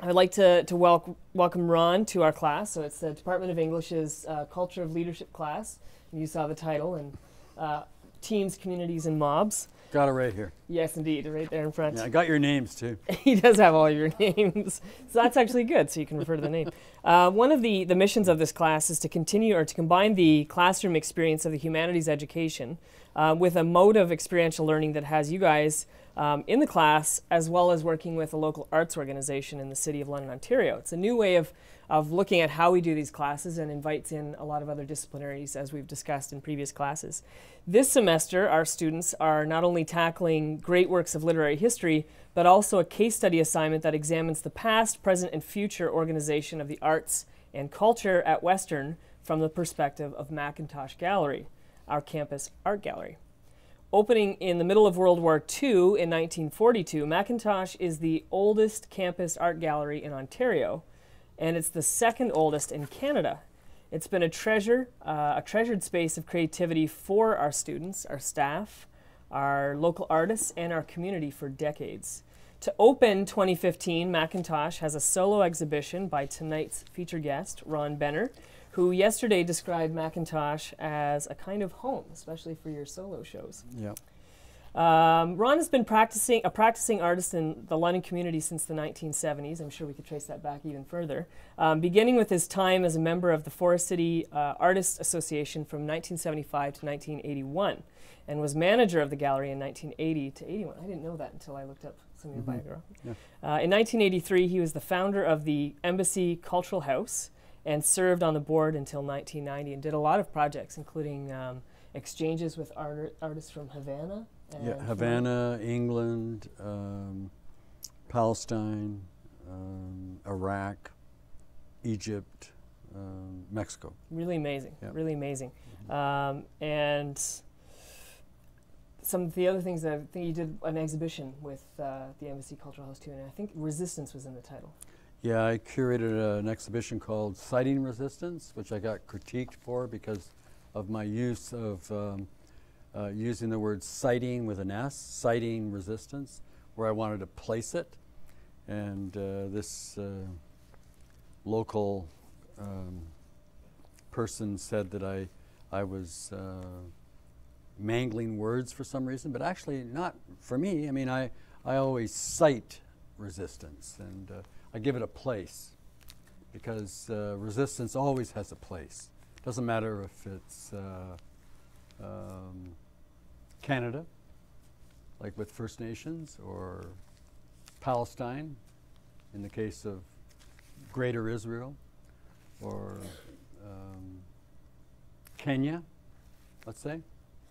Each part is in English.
I'd like to welcome Ron to our class. So it's the Department of English's Culture of Leadership class. And you saw the title, and Teams, Communities, and Mobs. Got it right here. Yes, indeed, right there in front. Yeah, I got your names too. He does have all your names. So that's actually good, so you can refer to the name. One of the missions of this class is to continue or to combine the classroom experience of the humanities education with a mode of experiential learning that has you guys in the class, as well as working with a local arts organization in the city of London, Ontario. It's a new way of looking at how we do these classes and invites in a lot of other disciplinaries, as we've discussed in previous classes. This semester, our students are not only tackling great works of literary history, but also a case study assignment that examines the past, present, and future organization of the arts and culture at Western from the perspective of McIntosh Gallery, our campus art gallery. Opening in the middle of World War II in 1942, McIntosh is the oldest campus art gallery in Ontario, and it's the second oldest in Canada. It's been a treasured space of creativity for our students, our staff, our local artists, and our community for decades. To open 2015, McIntosh has a solo exhibition by tonight's featured guest, Ron Benner, who yesterday described McIntosh as a kind of home, especially for your solo shows. Yeah. Ron has been a practicing artist in the London community since the 1970s. I'm sure we could trace that back even further. Beginning with his time as a member of the Forest City Artists Association from 1975 to 1981, and was manager of the gallery in 1980 to 81. I didn't know that until I looked up some of your biography. Yeah. In 1983, he was the founder of the Embassy Cultural House and served on the board until 1990 and did a lot of projects, including exchanges with artists from Havana. Yeah, Havana, England, Palestine, Iraq, Egypt, Mexico. Really amazing, yeah. Really amazing. And some of the other things that I think you did an exhibition with the Embassy Cultural House too, and I think Resistance was in the title. Yeah, I curated an exhibition called Citing Resistance, which I got critiqued for because of my use of using the word citing with an S, citing resistance, where I wanted to place it. And this local person said that I was mangling words for some reason, but actually not for me. I mean, I always cite resistance, and I give it a place, because resistance always has a place. Doesn't matter if it's Canada, like with First Nations, or Palestine, in the case of Greater Israel, or Kenya, let's say.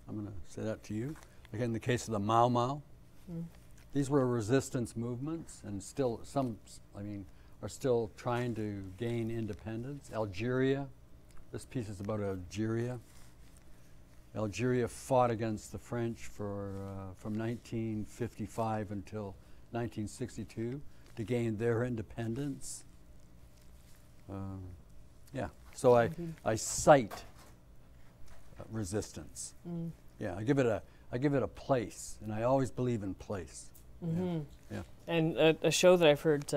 I'm going to say that to you. Like in the case of the Mau Mau. These were resistance movements, and still some, I mean, are still trying to gain independence. Algeria, this piece is about Algeria. Algeria fought against the French for, from 1955 until 1962 to gain their independence. Yeah, so I cite resistance. Yeah, I give it a place, and I always believe in place. Yeah. And a show that I've heard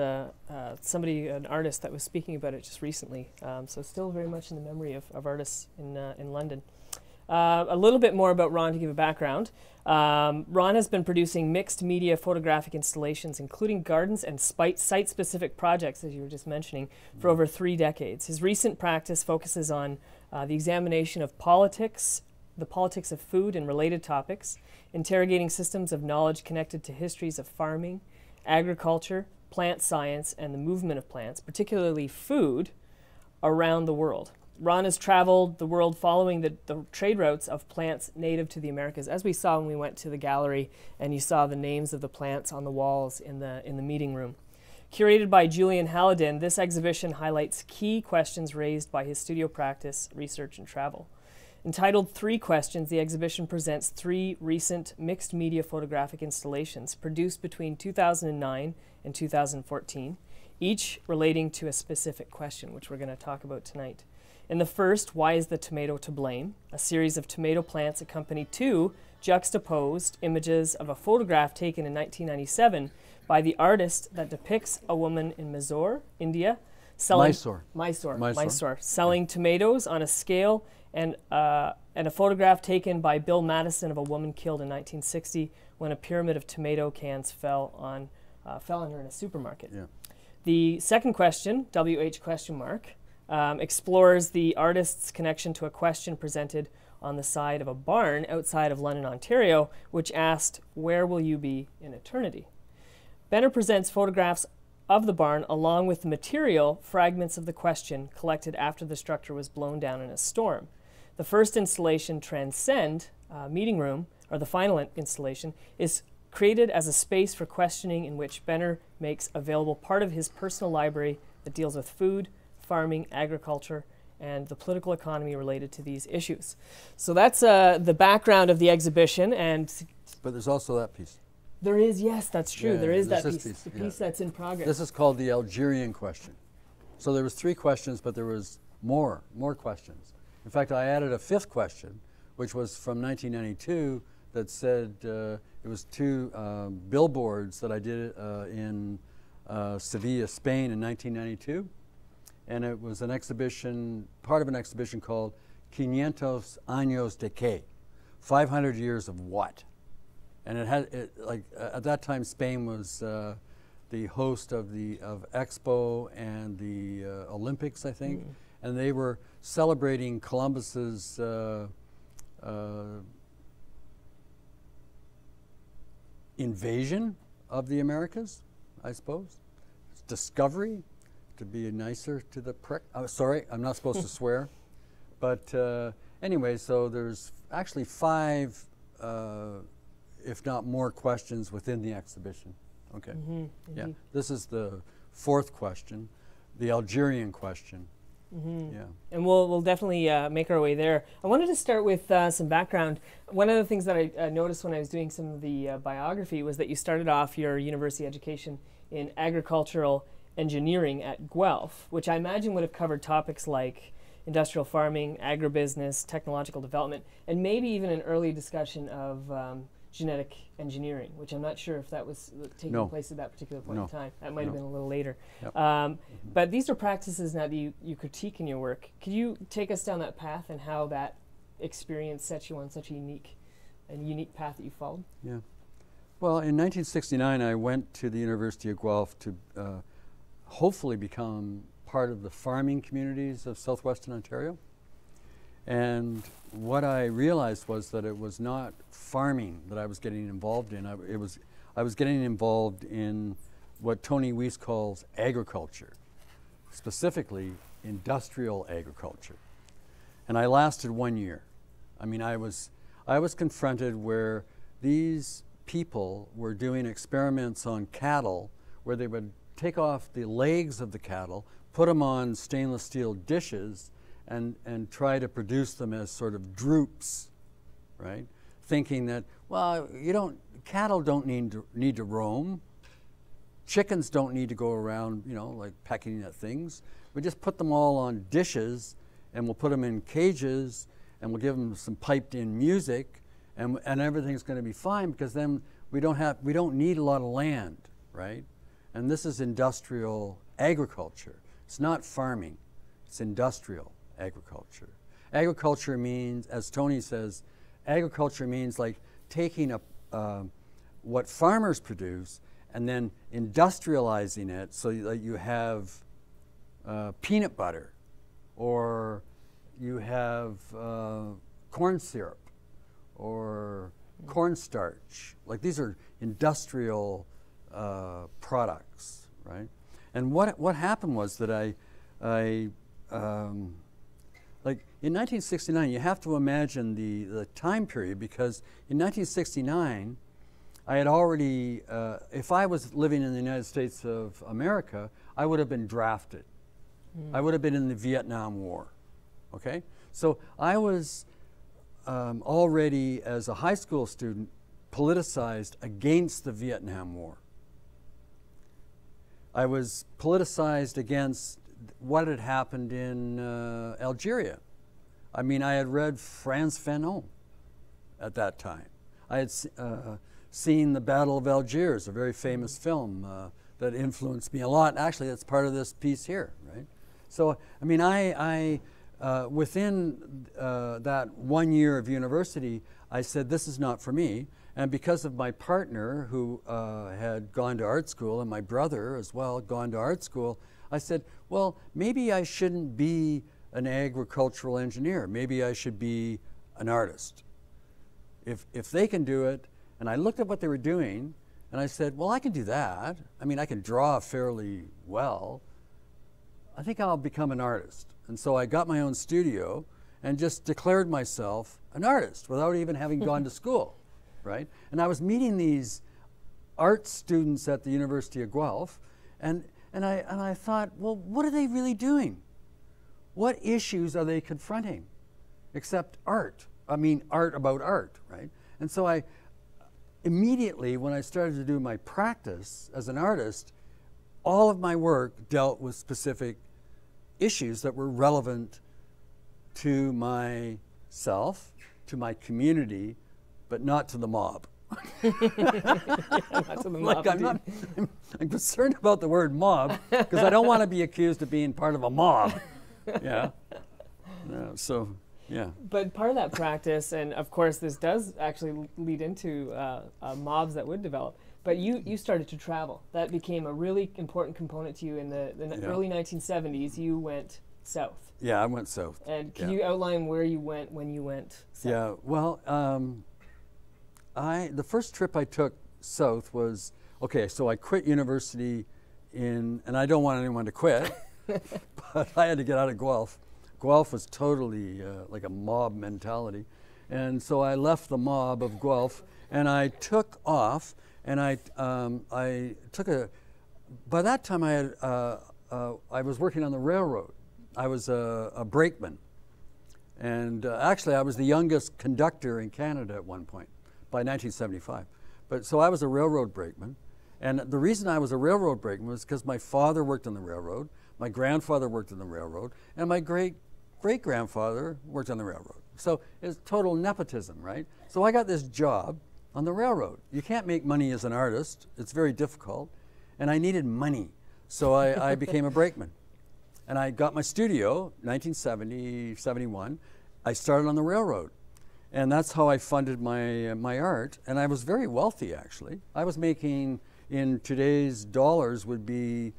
somebody, an artist that was speaking about it just recently, so still very much in the memory of artists in London. A little bit more about Ron to give a background. Ron has been producing mixed media photographic installations, including gardens and site-specific projects, as you were just mentioning, for over 3 decades. His recent practice focuses on the examination of politics, the politics of food and related topics, interrogating systems of knowledge connected to histories of farming, agriculture, plant science, and the movement of plants, particularly food, around the world. Ron has traveled the world following the trade routes of plants native to the Americas, as we saw when we went to the gallery and you saw the names of the plants on the walls in the meeting room. Curated by Julian Hallidan, this exhibition highlights key questions raised by his studio practice, research, and travel. Entitled 3 Questions, the exhibition presents 3 recent mixed media photographic installations produced between 2009 and 2014, each relating to a specific question, which we're going to talk about tonight. In the first, Why is the Tomato to Blame? A series of tomato plants accompany 2 juxtaposed images of a photograph taken in 1997 by the artist that depicts a woman in Mysore, India, selling Mysore, selling tomatoes on a scale, and a photograph taken by Bill Madison of a woman killed in 1960 when a pyramid of tomato cans fell on her in a supermarket. Yeah. The second question, WH question mark, explores the artist's connection to a question presented on the side of a barn outside of London, Ontario, which asked, "Where will you be in eternity?" Benner presents photographs of the barn along with the material fragments of the question collected after the structure was blown down in a storm. The first installation, Transcend, Meeting Room, or the final installation, is created as a space for questioning in which Benner makes available part of his personal library that deals with food, farming, agriculture, and the political economy related to these issues. So that's the background of the exhibition. But there's also that piece. There is, yes, that's true. Yeah, there is that this piece, the piece that's in progress. This is called the Algerian question. So there was 3 questions, but there was more questions. In fact, I added a 5th question, which was from 1992, that said it was 2 billboards that I did in Sevilla, Spain in 1992. And it was an exhibition, part of an exhibition called 500 años de qué? 500 years of what? And it had, at that time, Spain was the host of Expo and the Olympics, I think. Mm. And they were celebrating Columbus's invasion of the Americas, I suppose. Discovery, to be nicer to the prick. Oh, sorry, I'm not supposed to swear. But anyway, so there's actually 5, if not more, questions within the exhibition. Okay. Mm-hmm, yeah. This is the 4th question, the Algerian question. Mm-hmm. Yeah. And we'll definitely make our way there. I wanted to start with some background. One of the things that I noticed when I was doing some of the biography was that you started off your university education in agricultural engineering at Guelph, which I imagine would have covered topics like industrial farming, agribusiness, technological development, and maybe even an early discussion of genetic engineering, which I'm not sure if that was taking place at that particular point in time. That might have been a little later. Yep. But these are practices now that you critique in your work. Could you take us down that path and how that experience set you on such a unique path that you followed? Yeah. Well, in 1969, I went to the University of Guelph to hopefully become part of the farming communities of southwestern Ontario. And what I realized was that it was not farming that I was getting involved in. I was getting involved in what Tony Weiss calls agriculture, specifically industrial agriculture. And I lasted 1 year. I mean, I was confronted where these people were doing experiments on cattle where they would take off the legs of the cattle, put them on stainless steel dishes, and try to produce them as sort of droops, right? Thinking that, well, cattle don't need to roam. Chickens don't need to go around, like pecking at things. We just put them all on dishes, and we'll put them in cages, and we'll give them some piped-in music, and everything's going to be fine because then we don't need a lot of land, right? And this is industrial agriculture. It's not farming. It's industrial agriculture. Agriculture means, as Tony says, agriculture means like taking what farmers produce and then industrializing it so that you have peanut butter, or you have corn syrup, or cornstarch. Like, these are industrial products, right? And what happened was that like in 1969, you have to imagine the time period, because in 1969, I had already, if I was living in the United States of America, I would have been drafted. I would have been in the Vietnam War, okay? So I was already, as a high school student, politicized against the Vietnam War. I was politicized against what had happened in Algeria. I mean, I had read Frantz Fanon at that time. I had seen the Battle of Algiers, a very famous film that influenced me a lot. Actually, that's part of this piece here, right? So, I mean, within that 1 year of university, I said, this is not for me. And because of my partner, who had gone to art school, and my brother as well had gone to art school, I said, well, maybe I shouldn't be an agricultural engineer. Maybe I should be an artist. If they can do it, and I looked at what they were doing, and I said, well, I can do that. I mean, I can draw fairly well. I think I'll become an artist. And so I got my own studio and just declared myself an artist without even having gone to school, right? And I was meeting these art students at the University of Guelph, and I thought, well, what are they really doing? What issues are they confronting except art? I mean, art about art, right? And so I immediately, when I started to do my practice as an artist, all of my work dealt with specific issues that were relevant to myself, to my community, but not to the mob. Not to the mob, I'm concerned about the word mob because I don't want to be accused of being part of a mob. Yeah. So, yeah. But part of that practice, and of course this does actually lead into mobs that would develop, but you started to travel. That became a really important component to you in the early 1970s. You went south. Yeah, I went south. And can you outline where you went when you went south? Yeah, well, the first trip I took south was, okay, so I quit university and I don't want anyone to quit, but I had to get out of Guelph. Guelph was totally like a mob mentality. And so I left the mob of Guelph and I took off, and I took by that time I was working on the railroad. I was a brakeman. And actually I was the youngest conductor in Canada at one point, by 1975. But so I was a railroad brakeman. And the reason I was a railroad brakeman was because my father worked on the railroad, my grandfather worked on the railroad, and my great-grandfather worked on the railroad. So it's total nepotism, right? So I got this job on the railroad. You can't make money as an artist. It's very difficult. And I needed money. So I became a brakeman. And I got my studio, 1970, 71. I started on the railroad. And that's how I funded my art. And I was very wealthy, actually. I was making, in today's dollars, would be,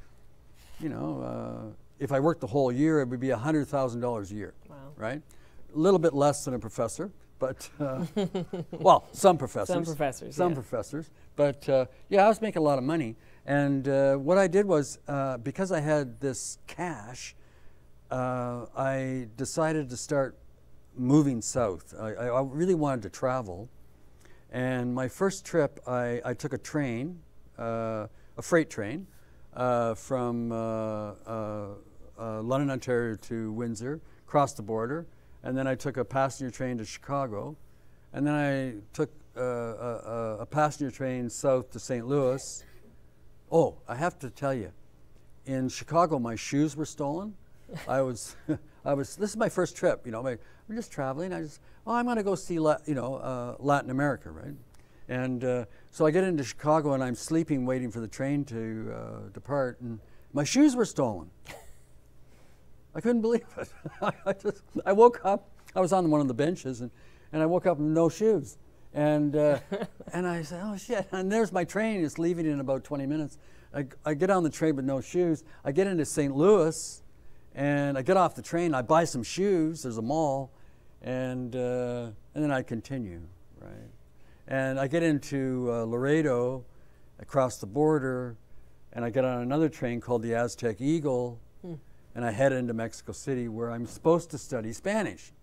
you know, if I worked the whole year, it would be $100,000 a year. Wow. Right? A little bit less than a professor, but, well, some professors. Some professors, Some professors. But, yeah, I was making a lot of money. And what I did was, because I had this cash, I decided to start moving south. I really wanted to travel. And my first trip, I took a train, a freight train, from London, Ontario to Windsor, crossed the border, and then I took a passenger train to Chicago, and then I took a passenger train south to St. Louis. Oh, I have to tell you, in Chicago, my shoes were stolen. This is my first trip, you know, we're just traveling. I'm going to go see, Latin America, right? And so I get into Chicago and I'm sleeping, waiting for the train to depart, and my shoes were stolen. I couldn't believe it. I woke up, I was on one of the benches, and I woke up with no shoes. And I said, oh shit, and there's my train, it's leaving in about 20 minutes. I get on the train with no shoes. I get into St. Louis, and I get off the train, I buy some shoes, there's a mall, and then I continue, right? And I get into Laredo, across the border, and I get on another train called the Aztec Eagle, and I head into Mexico City, where I'm supposed to study Spanish.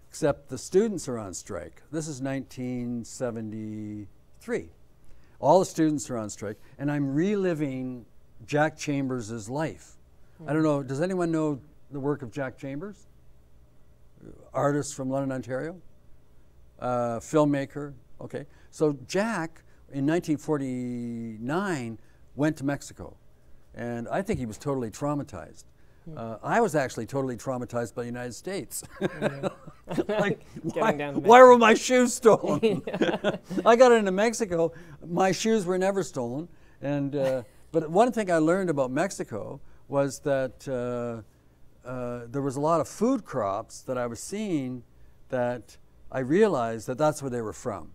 Except the students are on strike. This is 1973. All the students are on strike, and I'm reliving Jack Chambers' life. I don't know, does anyone know the work of Jack Chambers? Artist from London, Ontario? Filmmaker, okay. So Jack, in 1949, went to Mexico. And I think he was totally traumatized. I was actually totally traumatized by the United States. Like, Getting why were my shoes stolen? I got into Mexico, my shoes were never stolen. And, but one thing I learned about Mexico was that there was a lot of food crops that I was seeing that I realized that that's where they were from.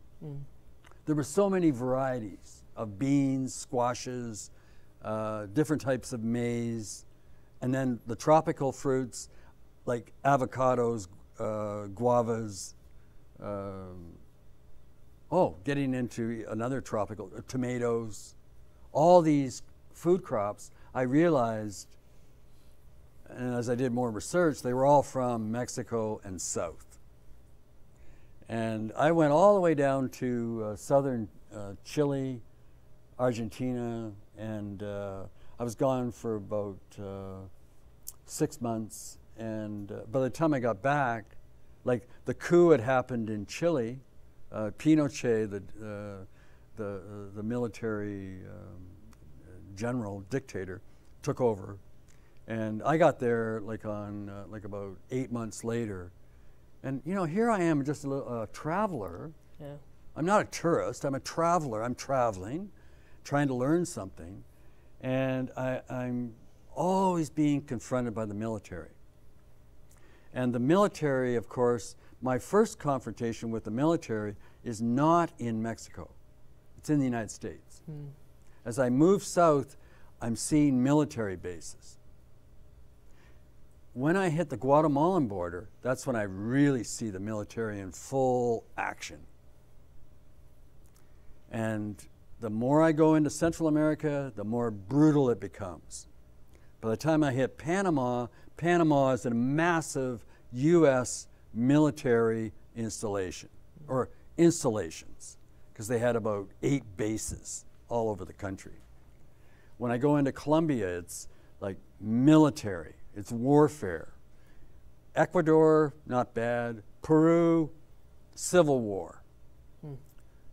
There were so many varieties of beans, squashes, different types of maize, and then the tropical fruits like avocados, guavas, getting into another tropical, tomatoes, all these food crops, I realized, and as I did more research, they were all from Mexico and south. And I went all the way down to southern Chile, Argentina, and I was gone for about 6 months. And by the time I got back, like the coup had happened in Chile. Pinochet, the military general dictator, took over, and I got there like on like about 8 months later. And you know, here I am, just a traveler. Yeah. I'm not a tourist. I'm a traveler. I'm traveling, trying to learn something, and I'm always being confronted by the military. And the military, of course, my first confrontation with the military is not in Mexico. It's in the United States. As I move south, I'm seeing military bases. When I hit the Guatemalan border, that's when I really see the military in full action. And the more I go into Central America, the more brutal it becomes. By the time I hit Panama, Panama is a massive U.S. military installation, or installations, because they had about 8 bases all over the country. When I go into Colombia, it's like military, it's warfare. Ecuador, not bad. Peru, civil war.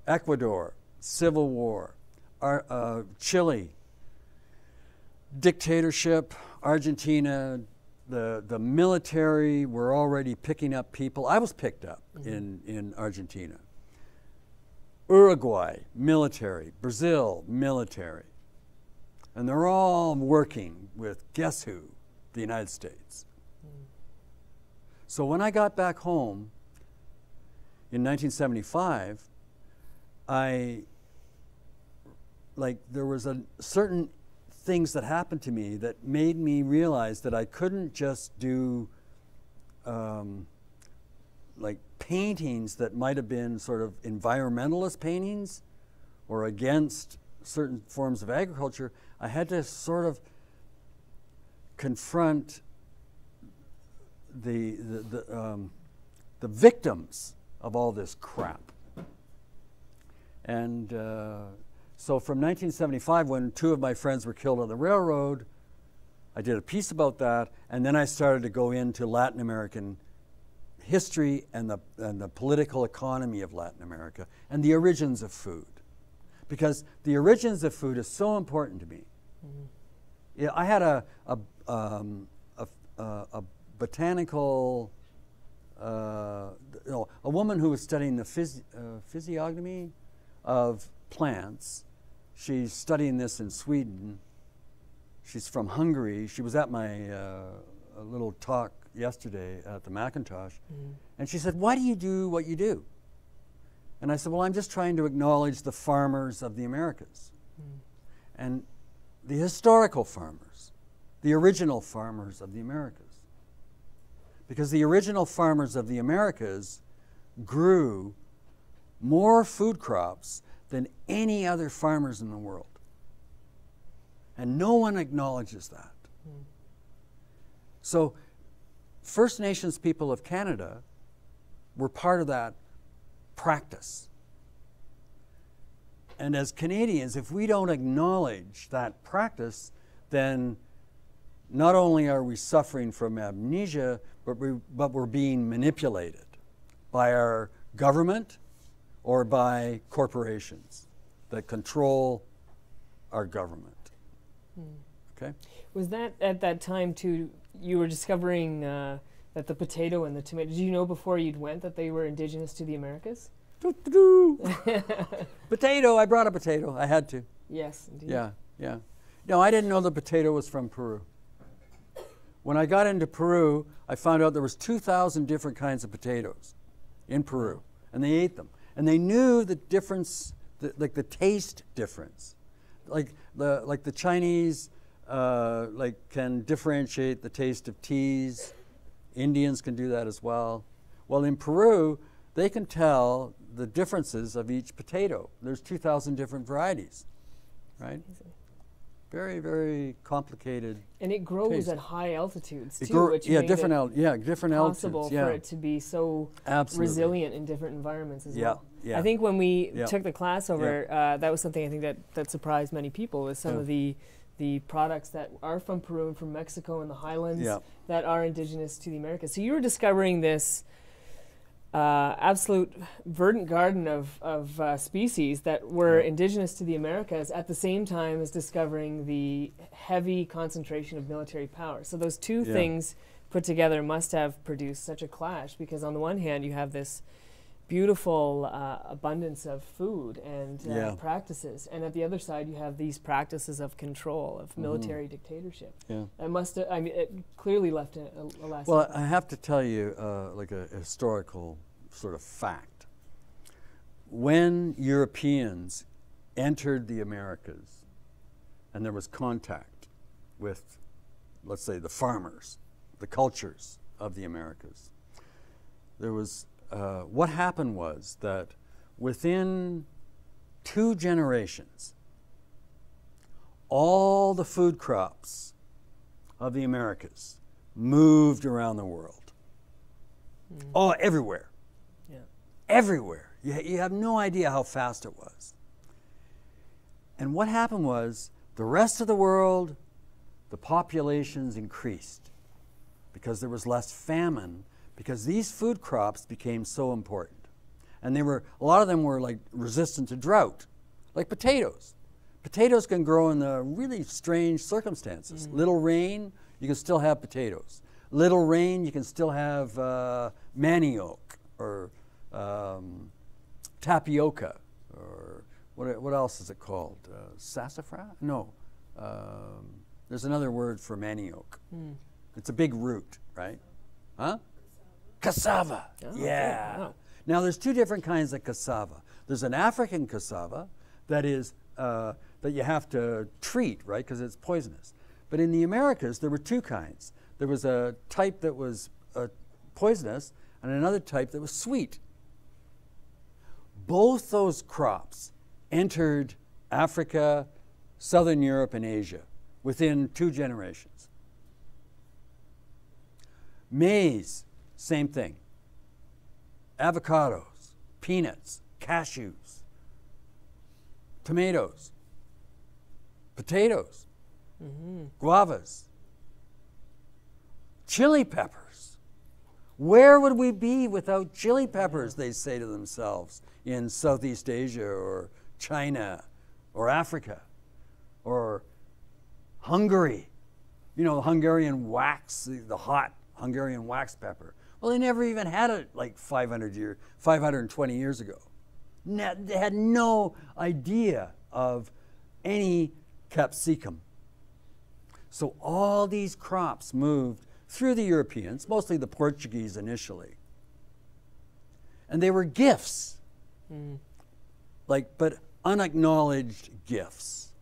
Ecuador, civil war. Chile, dictatorship. Argentina, the military were already picking up people. I was picked up in Argentina. Uruguay, military. Brazil, military. And they're all working with, guess who? The United States. So when I got back home in 1975, there was certain things that happened to me that made me realize that I couldn't just do like paintings that might have been sort of environmentalist paintings or against certain forms of agriculture. I had to sort of confront the victims of all this crap. And so from 1975, when 2 of my friends were killed on the railroad, I did a piece about that, and then I started to go into Latin American history and the political economy of Latin America and the origins of food, because the origins of food is so important to me. Yeah, I had a botanical, a woman who was studying the physiognomy of plants. She's studying this in Sweden. She's from Hungary. She was at my little talk yesterday at the McIntosh. And she said, "Why do you do what you do?" And I said, "Well, I'm just trying to acknowledge the farmers of the Americas. And the historical farmers, the original farmers of the Americas. Because the original farmers of the Americas grew more food crops than any other farmers in the world. And no one acknowledges that. So First Nations people of Canada were part of that practice. And as Canadians, if we don't acknowledge that practice, then not only are we suffering from amnesia, but we're being manipulated by our government or by corporations that control our government. Okay? Was that at that time too, you were discovering that the potato and the tomato, did you know before you'd went that they were indigenous to the Americas? Potato, I brought a potato. I had to. Yes, indeed. Yeah, yeah. No, I didn't know the potato was from Peru. When I got into Peru, I found out there was 2,000 different kinds of potatoes in Peru, and they ate them. And they knew the difference, like the taste difference. Like the Chinese can differentiate the taste of teas. Indians can do that as well. Well, in Peru, they can tell the differences of each potato. There's 2,000 different varieties, right? Very, very complicated. And it grows taste. At high altitudes too, which makes different it possible altitudes, for it to be so resilient in different environments as well. Yeah. I think when we took the class over, that was something I think that surprised many people, was some of the products that are from Peru and from Mexico and the highlands that are indigenous to the Americas. So you were discovering this absolute verdant garden of species that were indigenous to the Americas at the same time as discovering the heavy concentration of military power. So those two things put together must have produced such a clash, because on the one hand you have this beautiful abundance of food and practices, and at the other side you have these practices of control, of military dictatorship. It must have, I mean, it clearly left a lasting. Well, I have to tell you like a historical sort of fact. When Europeans entered the Americas and there was contact with, let's say, the farmers, the cultures of the Americas, there was what happened was that within 2 generations, all the food crops of the Americas moved around the world. Oh, everywhere. Everywhere. You have no idea how fast it was. And what happened was, the rest of the world, the populations increased because there was less famine, because these food crops became so important. And a lot of them were like resistant to drought, like potatoes. Potatoes can grow in the really strange circumstances. Little rain, you can still have potatoes. Little rain, you can still have manioc or tapioca, or what else is it called? Sassafras? No. There's another word for manioc. It's a big root, right? Huh? Cassava. Wow. Now there's 2 different kinds of cassava. There's an African cassava that is that you have to treat, right, because it's poisonous. But in the Americas, there were 2 kinds. There was a type that was poisonous and another type that was sweet. Both those crops entered Africa, Southern Europe, and Asia within 2 generations. Maize, same thing. Avocados, peanuts, cashews, tomatoes, potatoes, guavas, chili peppers. Where would we be without chili peppers, they say to themselves, in Southeast Asia or China or Africa or Hungary. You know, the Hungarian wax, the hot Hungarian wax pepper. Well, they never even had it like 520 years ago. They had no idea of any capsicum. So all these crops moved through the Europeans, mostly the Portuguese initially. And they were gifts, but unacknowledged gifts.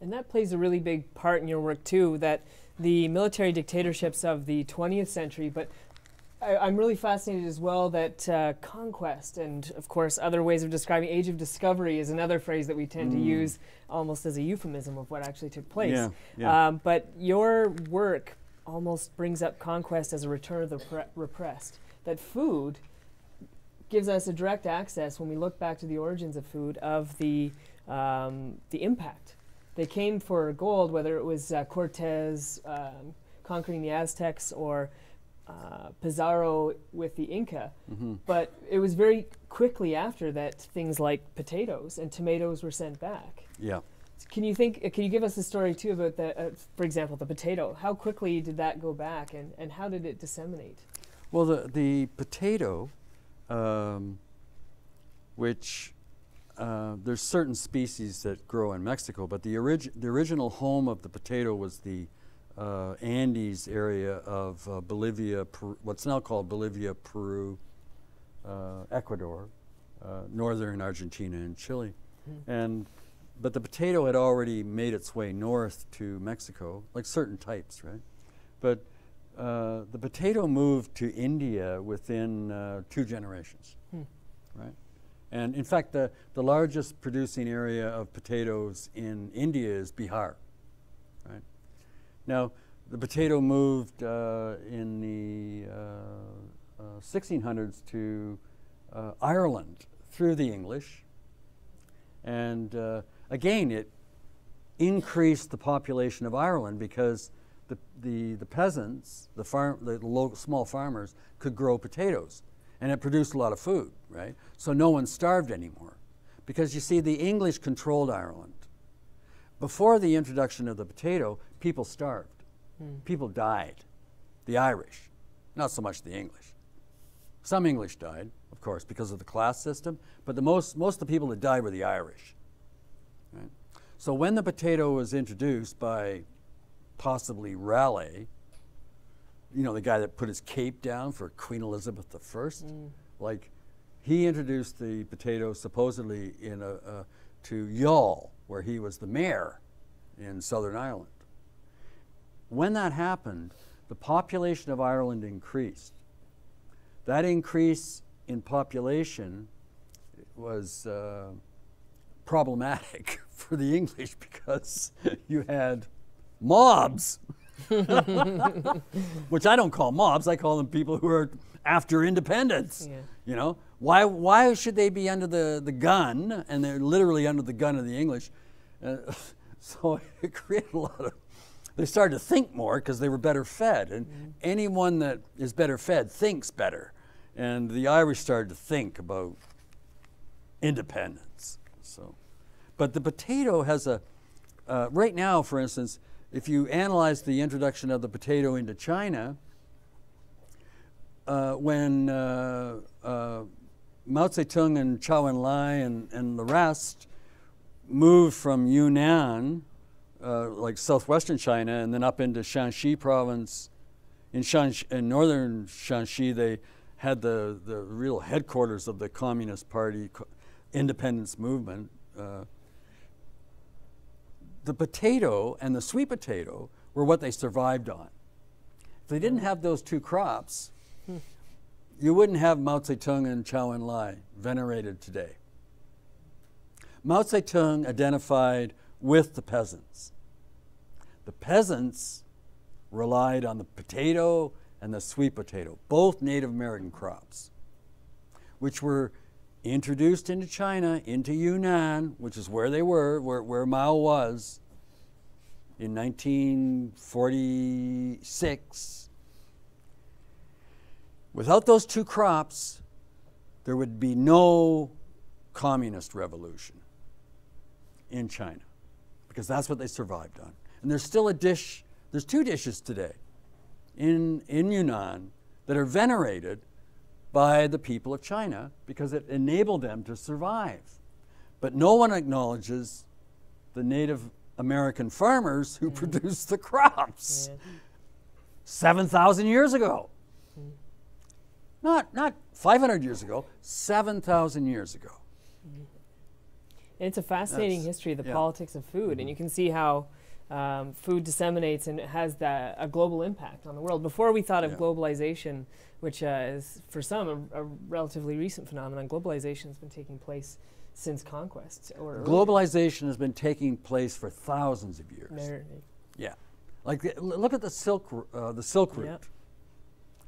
And that plays a really big part in your work too, that the military dictatorships of the 20th century, but I'm really fascinated as well that conquest and, of course, other ways of describing age of discovery is another phrase that we tend to use almost as a euphemism of what actually took place. But your work almost brings up conquest as a return of the repressed, that food gives us a direct access, when we look back to the origins of food, of the impact. They came for gold, whether it was Cortez conquering the Aztecs or Pizarro with the Inca, but it was very quickly after that things like potatoes and tomatoes were sent back. Can you give us a story too about for example, the potato? How quickly did that go back, and how did it disseminate? Well, the potato, which there's certain species that grow in Mexico, but the original home of the potato was the Andes area of Bolivia, what's now called Bolivia, Peru, Ecuador, northern Argentina, and Chile. But the potato had already made its way north to Mexico, like certain types, right? But the potato moved to India within 2 generations, right? And in fact, the largest producing area of potatoes in India is Bihar, right? Now, the potato moved in the 1600s to Ireland through the English, and again, it increased the population of Ireland because the peasants, the small farmers, could grow potatoes, and it produced a lot of food, right? So no one starved anymore, because you see, the English controlled Ireland. Before the introduction of the potato, people starved. People died. The Irish, not so much the English. Some English died, of course, because of the class system, but most of the people that died were the Irish. Right? So when the potato was introduced by possibly Raleigh, you know, the guy that put his cape down for Queen Elizabeth I, like, he introduced the potato supposedly to Youghal, where he was the mayor in Southern Ireland. When that happened, the population of Ireland increased. That increase in population was problematic for the English, because you had mobs, which I don't call mobs, I call them people who are after independence. Yeah. You know, why should they be under the gun? And they're literally under the gun of the English. So it created a lot of, they started to think more because they were better fed, and anyone that is better fed thinks better. And the Irish started to think about independence. So, but the potato has right now, for instance, if you analyze the introduction of the potato into China, when Mao Zedong and Zhou Enlai and the rest moved from Yunnan, like southwestern China, and then up into Shanxi province. In northern Shanxi, they had the real headquarters of the Communist Party independence movement. The potato and the sweet potato were what they survived on. If they didn't have those 2 crops, you wouldn't have Mao Zedong and Zhou Enlai venerated today. Mao Zedong identified with the peasants. The peasants relied on the potato and the sweet potato, both Native American crops, which were introduced into China, into Yunnan, which is where they were, where Mao was in 1946. Without those 2 crops, there would be no communist revolution in China, because that's what they survived on. And there's still a dish, there's 2 dishes today in Yunnan that are venerated by the people of China because it enabled them to survive. But no one acknowledges the Native American farmers who produced the crops 7,000 years ago. Not 500 years ago, 7,000 years ago. And it's a fascinating history of the politics of food, and you can see how food disseminates and it has a global impact on the world. Before we thought of globalization, which is for some a relatively recent phenomenon, globalization has been taking place since conquest. Globalization has been taking place for thousands of years. Yeah, like look at the Silk Route. Yep.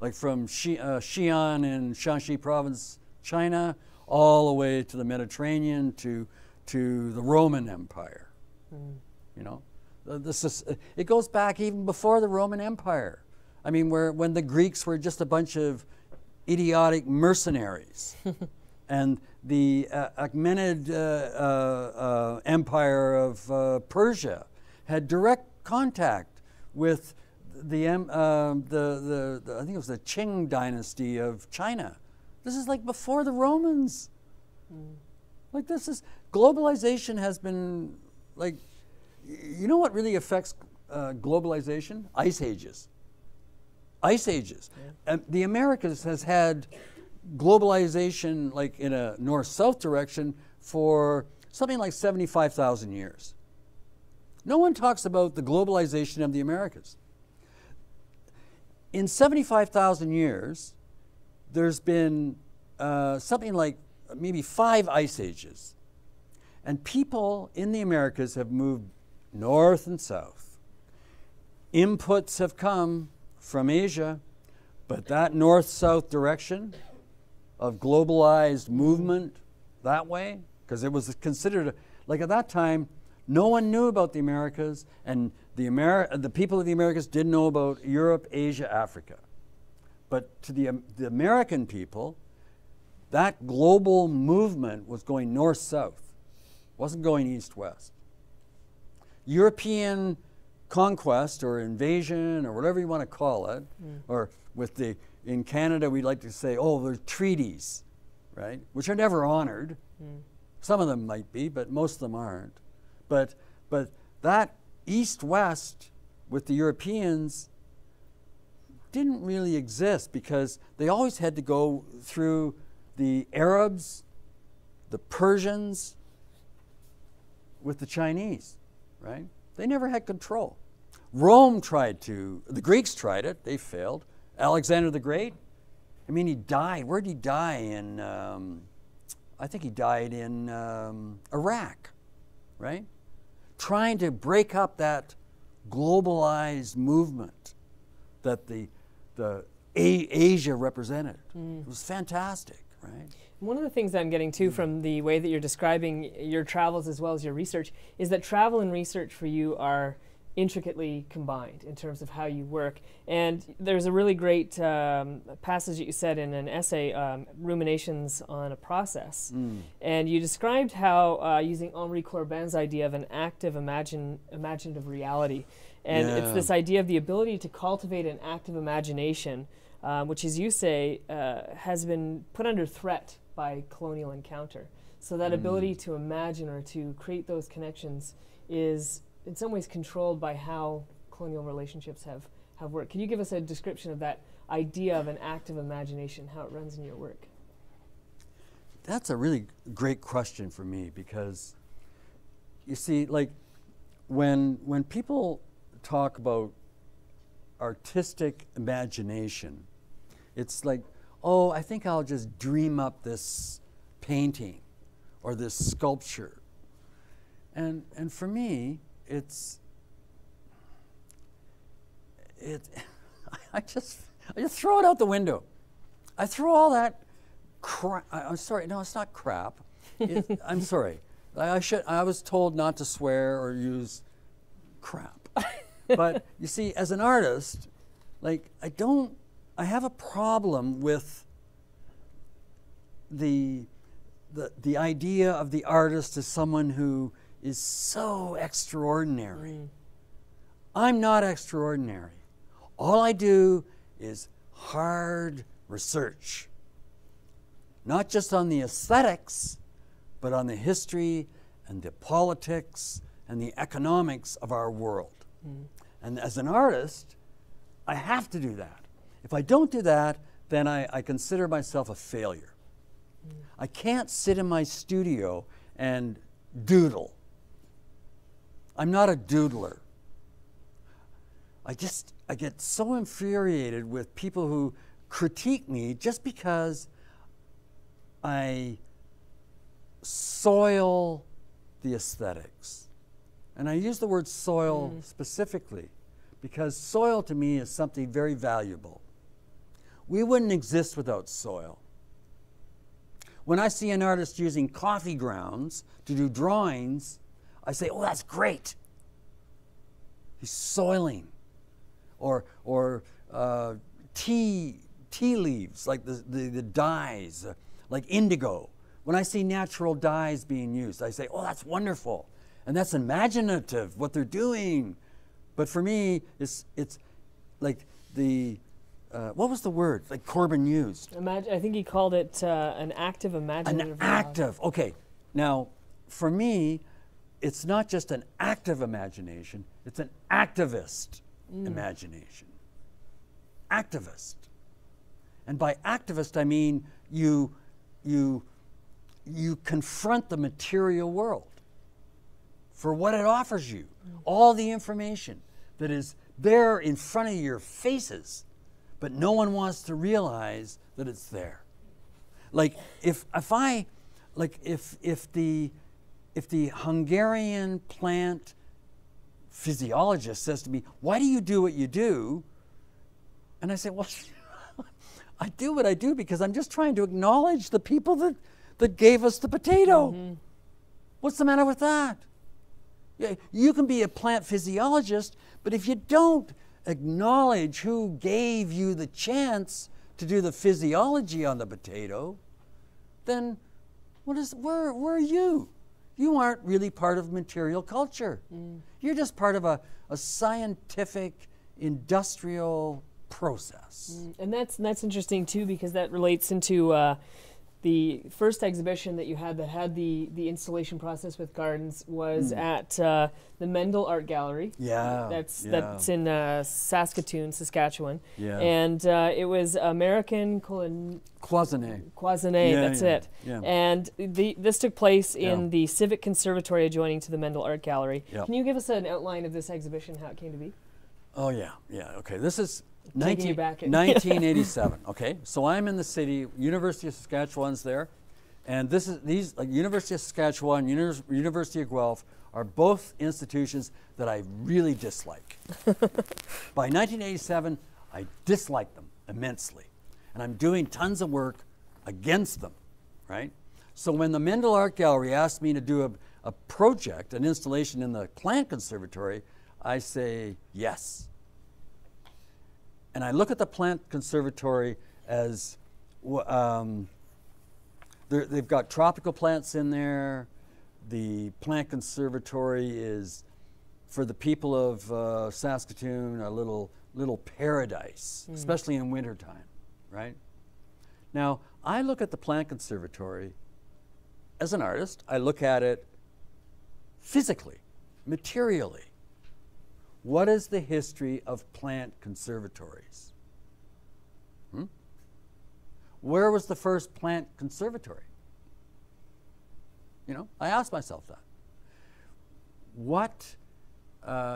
Like from Xi'an in Shanxi province, China, all the way to the Mediterranean to the Roman Empire. You know, it goes back even before the Roman Empire. I mean, when the Greeks were just a bunch of idiotic mercenaries, and the Achaemenid Empire of Persia had direct contact with the I think it was the Qing dynasty of China. This is like before the Romans. Like this is, globalization has been like, you know what really affects globalization? Ice ages. Ice ages. Yeah. The Americas has had globalization like in a north-south direction for something like 75,000 years. No one talks about the globalization of the Americas. In 75,000 years, there's been something like maybe 5 ice ages. And people in the Americas have moved north and south. Inputs have come from Asia, but that north-south direction of globalized movement that way, because it was considered, like at that time, no one knew about the Americas, and the people of the Americas didn't know about Europe, Asia, Africa. But to the American people, that global movement was going north-south. It wasn't going east-west. European conquest or invasion or whatever you want to call it, or with the, in Canada we like to say, oh, there's treaties, right, which are never honored. Some of them might be, but most of them aren't. But that east-west with the Europeans didn't really exist because they always had to go through the Arabs, the Persians, with the Chinese, right? They never had control. Rome tried to, the Greeks tried it, they failed. Alexander the Great, I mean, he died. Where did he die? In, I think he died in Iraq, right? Trying to break up that globalized movement that the Asia represented. It was fantastic, right? One of the things I'm getting to from the way that you're describing your travels as well as your research is that travel and research for you are intricately combined in terms of how you work. And there's a really great passage that you said in an essay, Ruminations on a Process. And you described how using Henri Corbin's idea of an active imaginative reality. And it's this idea of the ability to cultivate an active imagination, which, as you say, has been put under threat by colonial encounter. So that ability to imagine or to create those connections is in some ways controlled by how colonial relationships have worked. Can you give us a description of that idea of an active imagination, how it runs in your work? That's a really great question for me because, you see, like when people talk about artistic imagination, it's like, oh, I think I'll just dream up this painting or this sculpture. And for me, I just throw it out the window. I throw all that crap. I'm sorry, no, it's not crap. I'm sorry. I was told not to swear or use crap. But you see, as an artist, like I have a problem with the idea of the artist as someone who is so extraordinary. I'm not extraordinary. All I do is hard research, not just on the aesthetics, but on the history and the politics and the economics of our world. And as an artist, I have to do that. If I don't do that, then I consider myself a failure. I can't sit in my studio and doodle. I'm not a doodler. I get so infuriated with people who critique me just because I soil the aesthetics. And I use the word soil specifically because soil to me is something very valuable. We wouldn't exist without soil. When I see an artist using coffee grounds to do drawings, I say, oh, that's great. He's soiling. Or tea leaves, like the dyes, like indigo. When I see natural dyes being used, I say, oh, that's wonderful. And that's imaginative, what they're doing. But for me, it's like the, what was the word like Corbin used? I think he called it an active imaginative. An active, okay. Now, for me, it's not just an active imagination, it's an activist imagination. Activist. And by activist, I mean you confront the material world for what it offers you. All the information that is there in front of your faces, but no one wants to realize that it's there. Like if the Hungarian plant physiologist says to me, why do you do what you do? And I say, well, I do what I do because I'm just trying to acknowledge the people that gave us the potato. Mm-hmm. What's the matter with that? Yeah, you can be a plant physiologist, but if you don't acknowledge who gave you the chance to do the physiology on the potato, then where are you? You aren't really part of material culture. You're just part of a scientific, industrial process. And that's interesting too, because that relates into the first exhibition that you had that had the installation process with gardens was at the Mendel Art Gallery. Yeah. That's in Saskatoon, Saskatchewan. Yeah. And it was American Cloisonné. Cloisonné, Yeah, that's yeah, it. yeah. And this took place in the Civic Conservatory adjoining to the Mendel Art Gallery. Yep. Can you give us an outline of this exhibition, how it came to be? Oh, yeah, yeah. Okay, this is Taking you back 1987. Okay, so I'm in the city. University of Saskatchewan's there, and these University of Saskatchewan, University of Guelph are both institutions that I really dislike. By 1987, I disliked them immensely, and I'm doing tons of work against them, right? So when the Mendel Art Gallery asked me to do a project, an installation in the Plant Conservatory, I say yes. And I look at the Plant Conservatory as they've got tropical plants in there. The Plant Conservatory is, for the people of Saskatoon, a little paradise, especially in wintertime, right? Now, I look at the Plant Conservatory as an artist. I look at it physically, materially. What is the history of plant conservatories? Where was the first plant conservatory? You know, I asked myself that. What,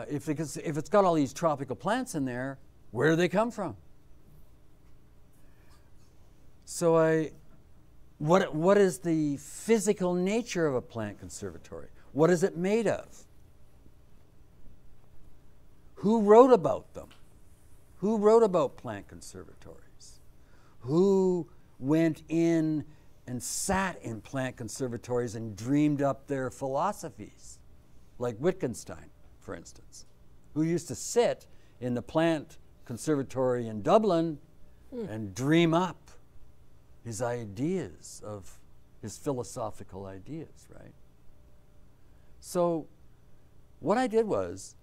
if it's got all these tropical plants in there, where do they come from? So what is the physical nature of a plant conservatory? What is it made of? Who wrote about them? Who wrote about plant conservatories? Who went in and sat in plant conservatories and dreamed up their philosophies? Like Wittgenstein, for instance, who used to sit in the plant conservatory in Dublin and dream up his ideas of his philosophical ideas, right? So what I did was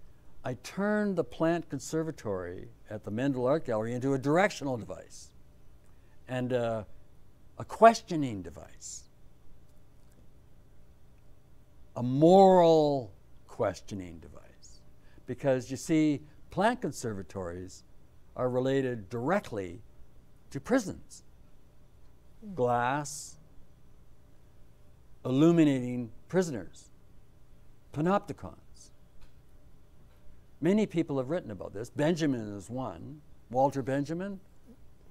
I turned the Plant Conservatory at the Mendel Art Gallery into a directional device and a questioning device, a moral questioning device. Because you see, plant conservatories are related directly to prisons. Glass, illuminating prisoners, panopticons. Many people have written about this. Benjamin is one. Walter Benjamin.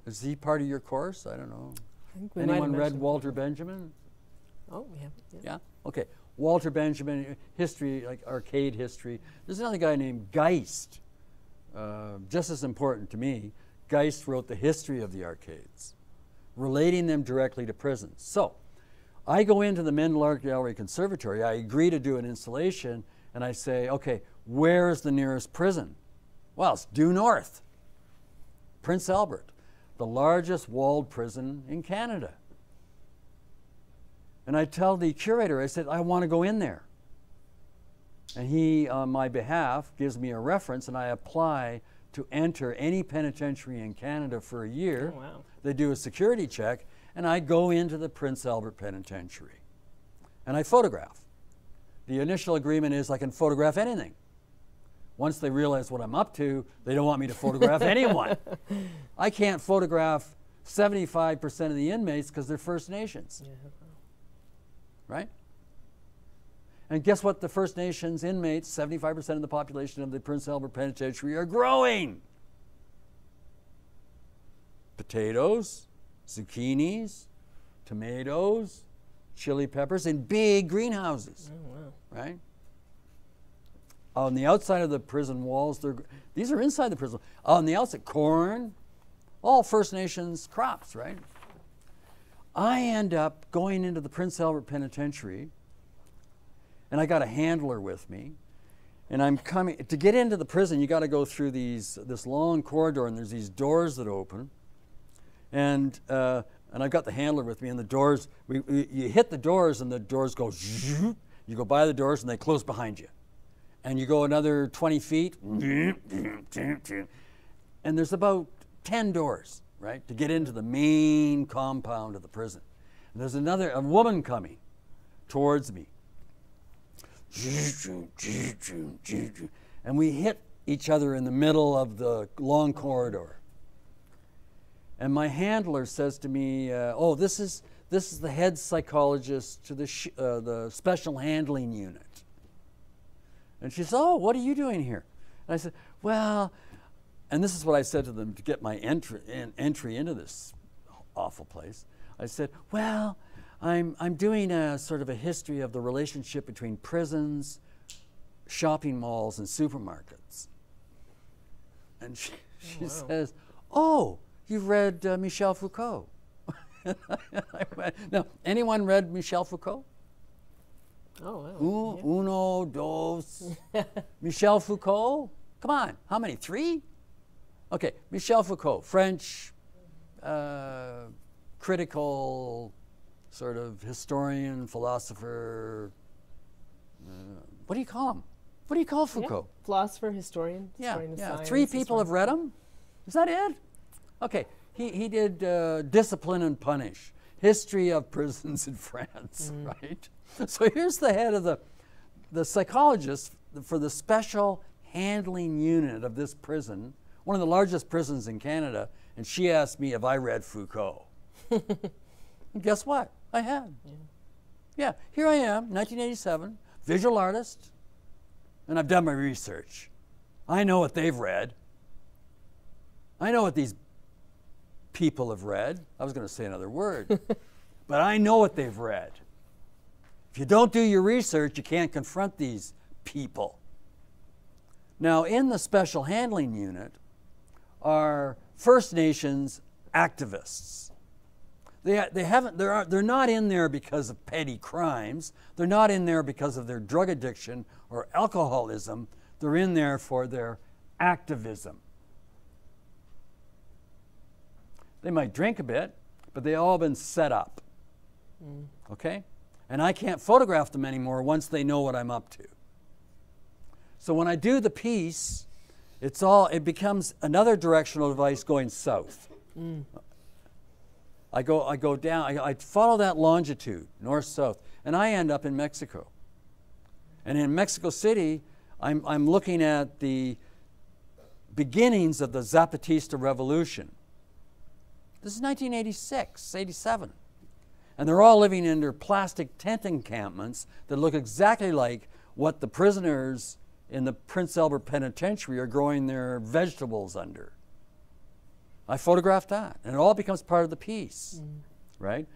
Is he part of your course? I don't know. Anyone read Walter Benjamin? Oh, yeah. Yeah? Okay. Walter Benjamin, history, like arcade history. There's another guy named Geist, just as important to me. Geist wrote the history of the arcades, relating them directly to prisons. So I go into the Mendel Art Gallery Conservatory. I agree to do an installation, and I say, okay, where is the nearest prison? Well, it's due north. Prince Albert, the largest walled prison in Canada. And I tell the curator, I said, I want to go in there. And he, on my behalf, gives me a reference, and I apply to enter any penitentiary in Canada for a year. Oh, wow. They do a security check, and I go into the Prince Albert Penitentiary. And I photograph. The initial agreement is I can photograph anything. Once they realize what I'm up to, they don't want me to photograph anyone. I can't photograph 75% of the inmates because they're First Nations. Yeah. Right? And guess what? The First Nations inmates, 75% of the population of the Prince Albert Penitentiary, are growing. Potatoes, zucchinis, tomatoes, chili peppers in big greenhouses. Oh, wow. Right? On the outside of the prison walls, these are inside the prison. On the outside, corn, all First Nations crops, right? I end up going into the Prince Albert Penitentiary, and I got a handler with me, and I'm coming. To get into the prison, you got to go through this long corridor, and there's these doors that open, and I've got the handler with me, and the doors, you hit the doors, and the doors go, you go by the doors, and they close behind you. And you go another 20 feet, and there's about 10 doors, right, to get into the main compound of the prison. And there's a woman coming towards me. And we hit each other in the middle of the long corridor. And my handler says to me, oh, this is the head psychologist to the special handling unit. And she says, oh, what are you doing here? And I said, well, and this is what I said to them to get my entry into this awful place. I said, well, I'm doing a sort of a history of the relationship between prisons, shopping malls, and supermarkets. And she wow. says, oh, you've read Michel Foucault. Now, anyone read Michel Foucault? Oh, wow. Uno, dos. Michel Foucault? Come on, how many? 3? Okay, Michel Foucault, French, critical, sort of historian, philosopher. What do you call him? What do you call Foucault? Yeah. Philosopher, historian. Yeah, historian of science, 3 people have read him? Is that it? Okay, he did Discipline and Punish, History of Prisons in France, right? So here's the head of the psychologist for the special handling unit of this prison, one of the largest prisons in Canada, and she asked me if I read Foucault. And guess what? I had. Yeah, here I am, 1987, visual artist, and I've done my research. I know what they've read. I know what these people have read. I was going to say another word, but I know what they've read. If you don't do your research, you can't confront these people. Now, in the special handling unit are First Nations activists. They're not in there because of petty crimes. They're not in there because of their drug addiction or alcoholism. They're in there for their activism. They might drink a bit, but they've all been set up. Okay? And I can't photograph them anymore once they know what I'm up to. So when I do the piece, it becomes another directional device going south. I go down, I follow that longitude, north-south, and I end up in Mexico. And in Mexico City, I'm looking at the beginnings of the Zapatista Revolution. This is 1986, 87. And they're all living under plastic tent encampments that look exactly like what the prisoners in the Prince Albert Penitentiary are growing their vegetables under. I photographed that, and it all becomes part of the piece, right?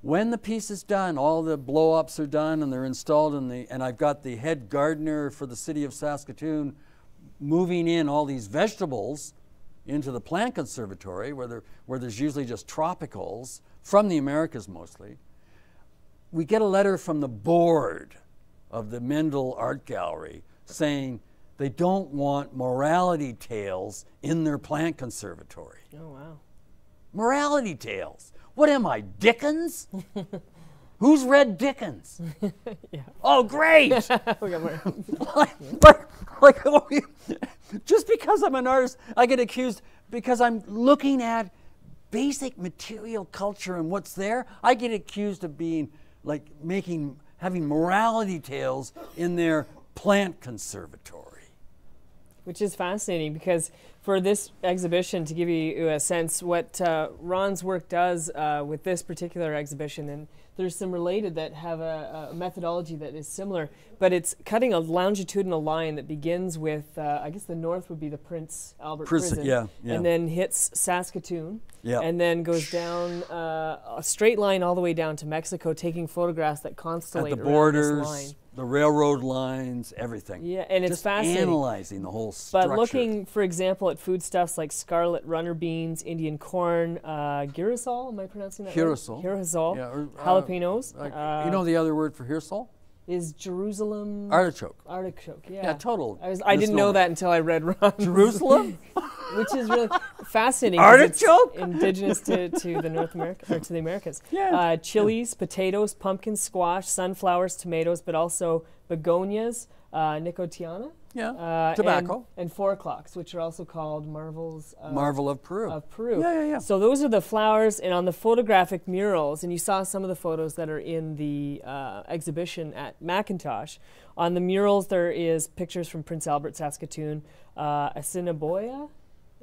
When the piece is done, all the blow-ups are done, and they're installed and I've got the head gardener for the city of Saskatoon moving in all these vegetables into the plant conservatory where there's usually just tropicals, from the Americas mostly. We get a letter from the board of the Mendel Art Gallery saying they don't want morality tales in their plant conservatory. Oh, wow. Morality tales. What am I, Dickens? Who's read Dickens? Yeah. Oh, great! We got more. like, just because I'm an artist, I get accused because I'm looking at basic material culture and what's there. I get accused of being like having morality tales in their plant conservatory. Which is fascinating because for this exhibition, to give you a sense what Ron's work does with this particular exhibition, and there's some related that have a methodology that is similar, but it's cutting a longitudinal line that begins with, I guess the north would be the Prince Albert Prison, Yeah. and then hits Saskatoon, Yeah. and then goes down a straight line all the way down to Mexico, taking photographs that constellate At the around borders, this line. the railroad lines, everything. Yeah, and it's just fascinating. analyzing the whole structure. But looking, for example, at foodstuffs like scarlet runner beans, Indian corn, girasol, am I pronouncing that Girasol. right? Girasol. Yeah, or, jalapenos. you know the other word for hirsol? Is Jerusalem... Artichoke. Artichoke, yeah. Yeah, total. I didn't know that until I read Ron's. Jerusalem? Which is really fascinating. 'Cause Artichoke? It's indigenous to the North America, or to the Americas. Yeah. Chilies, potatoes, pumpkins, squash, sunflowers, tomatoes, but also begonias, nicotiana. Yeah. Tobacco. And 4 o'clocks, which are also called marvels Marvel of Peru. of Peru. Yeah. So those are the flowers, and on the photographic murals, and you saw some of the photos that are in the exhibition at McIntosh. On the murals, there is pictures from Prince Albert, Saskatoon, Assiniboia.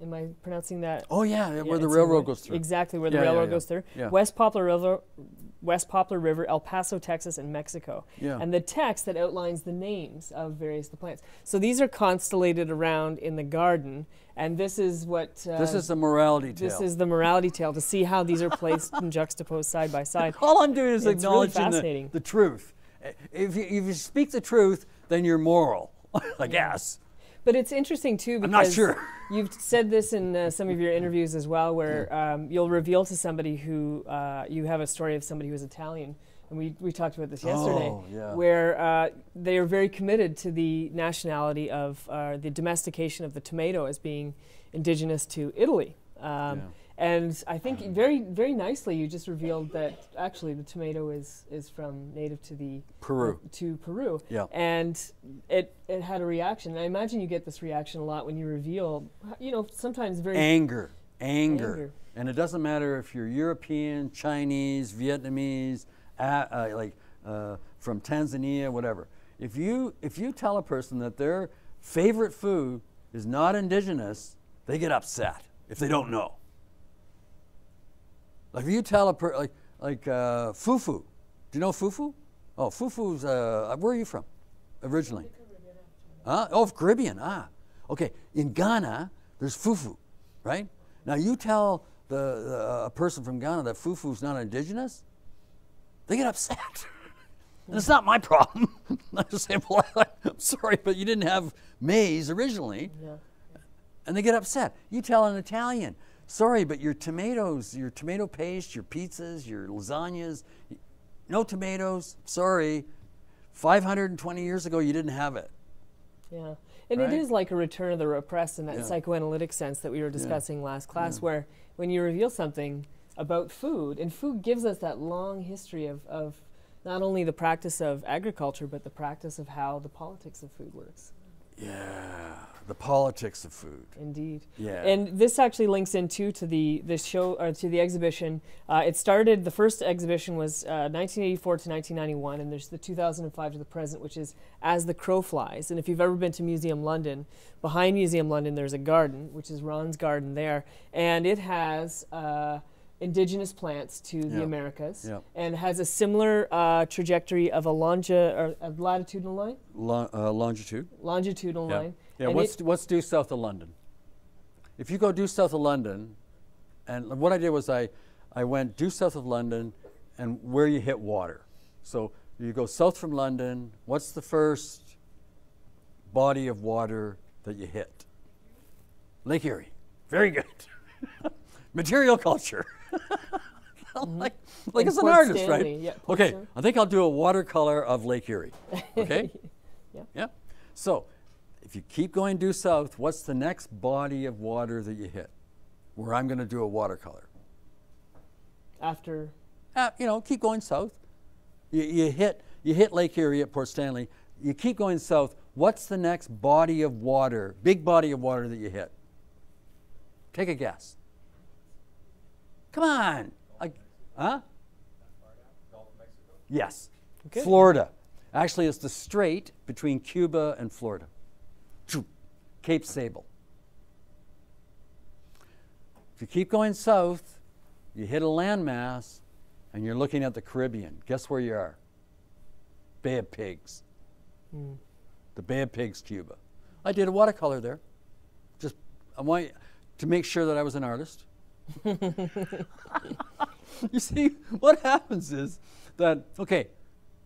Am I pronouncing that? Oh yeah, where the Assiniboia. railroad goes through. Exactly, where the Yeah, railroad yeah. goes through. Yeah. West Poplar River, El Paso, Texas, and Mexico. Yeah. And the text that outlines the names of various the plants. So these are constellated around in the garden, and this is what... This is the morality tale. This is the morality tale, to see how these are placed and juxtaposed side by side. All I'm doing is It's really acknowledging fascinating. the truth. If you speak the truth, then you're moral, I guess. But it's interesting, too, because I'm not sure. You've said this in some of your interviews as well, where you'll reveal to somebody who you have a story of somebody who was Italian. And we talked about this yesterday, Oh, yeah. where they are very committed to the nationality of the domestication of the tomato as being indigenous to Italy. And I think very, very nicely you just revealed that actually the tomato is from native to the Peru. To Peru. Yeah. And it had a reaction. And I imagine you get this reaction a lot when you reveal, sometimes very Anger. Anger. And it doesn't matter if you're European, Chinese, Vietnamese, from Tanzania, whatever. If you tell a person that their favorite food is not indigenous, they get upset if they don't know. Like if you tell a fufu. Do you know fufu? Oh, fufu's, where are you from originally? Oh, Caribbean, Okay, in Ghana, there's fufu, right? Now you tell a person from Ghana that fufu's not indigenous, they get upset. And it's not my problem. I just say, well, I'm sorry, but you didn't have maize originally. Yeah. And they get upset. You tell an Italian, sorry, but your tomatoes, your tomato paste, your pizzas, your lasagnas, no tomatoes, sorry. 520 years ago, you didn't have it. Yeah. And Right? it is like a return of the repressed in that Yeah. psychoanalytic sense that we were discussing last class, where when you reveal something about food, and food gives us that long history of not only the practice of agriculture, but the practice of how the politics of food works. Yeah, the politics of food. Indeed. Yeah. And this actually links into to the show, or to the exhibition. It started, the first exhibition was 1984 to 1991, and there's the 2005 to the present, which is As the Crow Flies. And if you've ever been to Museum London, behind Museum London there's a garden, which is Ron's garden there, and it has indigenous plants to the Americas, and has a similar trajectory of a latitudinal line? Longitude. Longitudinal line. Yeah, And what's due south of London? If you go due south of London, and what I did was I went due south of London and where you hit water. So you go south from London, what's the first body of water that you hit? Lake Erie. Very good. Material culture. like as an Port artist, Stanley, right? yeah, Port Okay, Stanley. I think I'll do a watercolor of Lake Erie. Okay? Yeah. So, if you keep going due south, what's the next body of water that you hit? Where I'm going to do a watercolor. After? Keep going south. You hit Lake Erie at Port Stanley. You keep going south. What's the next body of water, big body of water that you hit? Take a guess. Come on. Huh? Yes. Okay. Florida. Actually, it's the strait between Cuba and Florida. Cape Sable. If you keep going south, you hit a landmass, and you're looking at the Caribbean. Guess where you are? Bay of Pigs. The Bay of Pigs, Cuba. I did a watercolor there. Just, I want to make sure that I was an artist. You see, what happens is that, okay,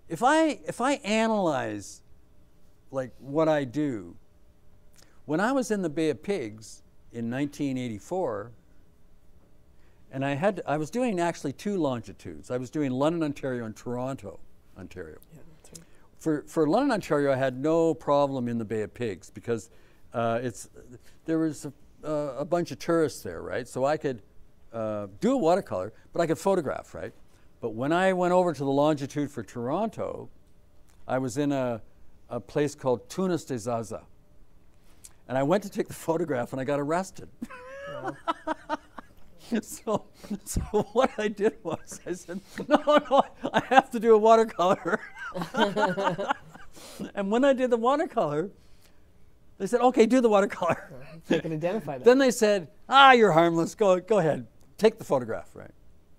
if I analyze like what I do, when I was in the Bay of Pigs in 1984, and I was doing actually 2 longitudes. I was doing London, Ontario, and Toronto, Ontario. Yeah, that's right. For London, Ontario, I had no problem in the Bay of Pigs because there was a bunch of tourists there, right? So I could do a watercolor, but I could photograph, right? But when I went over to the longitude for Toronto, I was in a place called Tunis des Zaza. And I went to take the photograph and I got arrested. Wow. So what I did was I said, no, I have to do a watercolor. And when I did the watercolor, they said, okay, do the watercolor. You can identify that. Then they said, you're harmless, go ahead, take the photograph, right?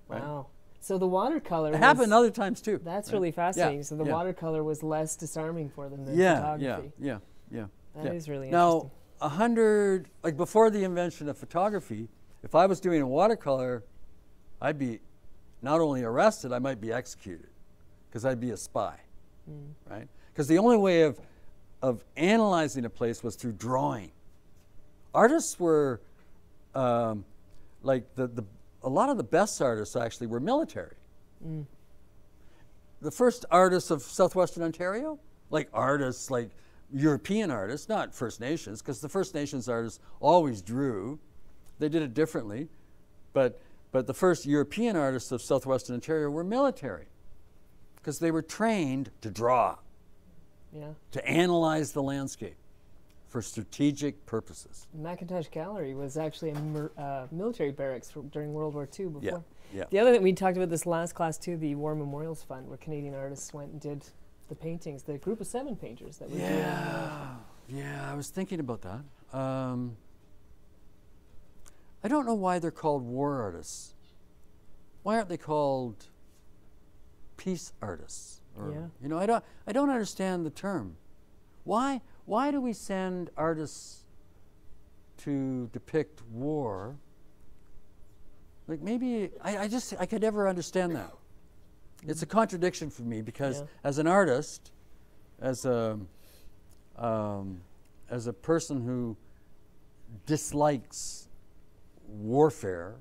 Wow. So the watercolor It happened other times too. That's really fascinating. Yeah. So the watercolor was less disarming for them than photography. Yeah. That is really now, interesting. like before the invention of photography, if I was doing a watercolor, I'd be not only arrested, I might be executed because I'd be a spy, right? Because the only way of analyzing a place was through drawing. Artists were, like a lot of the best artists actually were military. The first artists of southwestern Ontario, like artists, like European artists, not First Nations, because the First Nations artists always drew. They did it differently, but the first European artists of southwestern Ontario were military because they were trained to draw, to analyze the landscape for strategic purposes. McIntosh Gallery was actually a military barracks during World War II before. Yeah. The other thing, we talked about this last class too, the War Memorials Fund, where Canadian artists went and did the paintings, the group of 7 painters that were doing. Yeah, I was thinking about that. I don't know why they're called war artists. Why aren't they called peace artists? Or, you know, I don't understand the term. Why do we send artists to depict war? Like maybe I could never understand that. It's a contradiction for me because as an artist, as a person who dislikes warfare,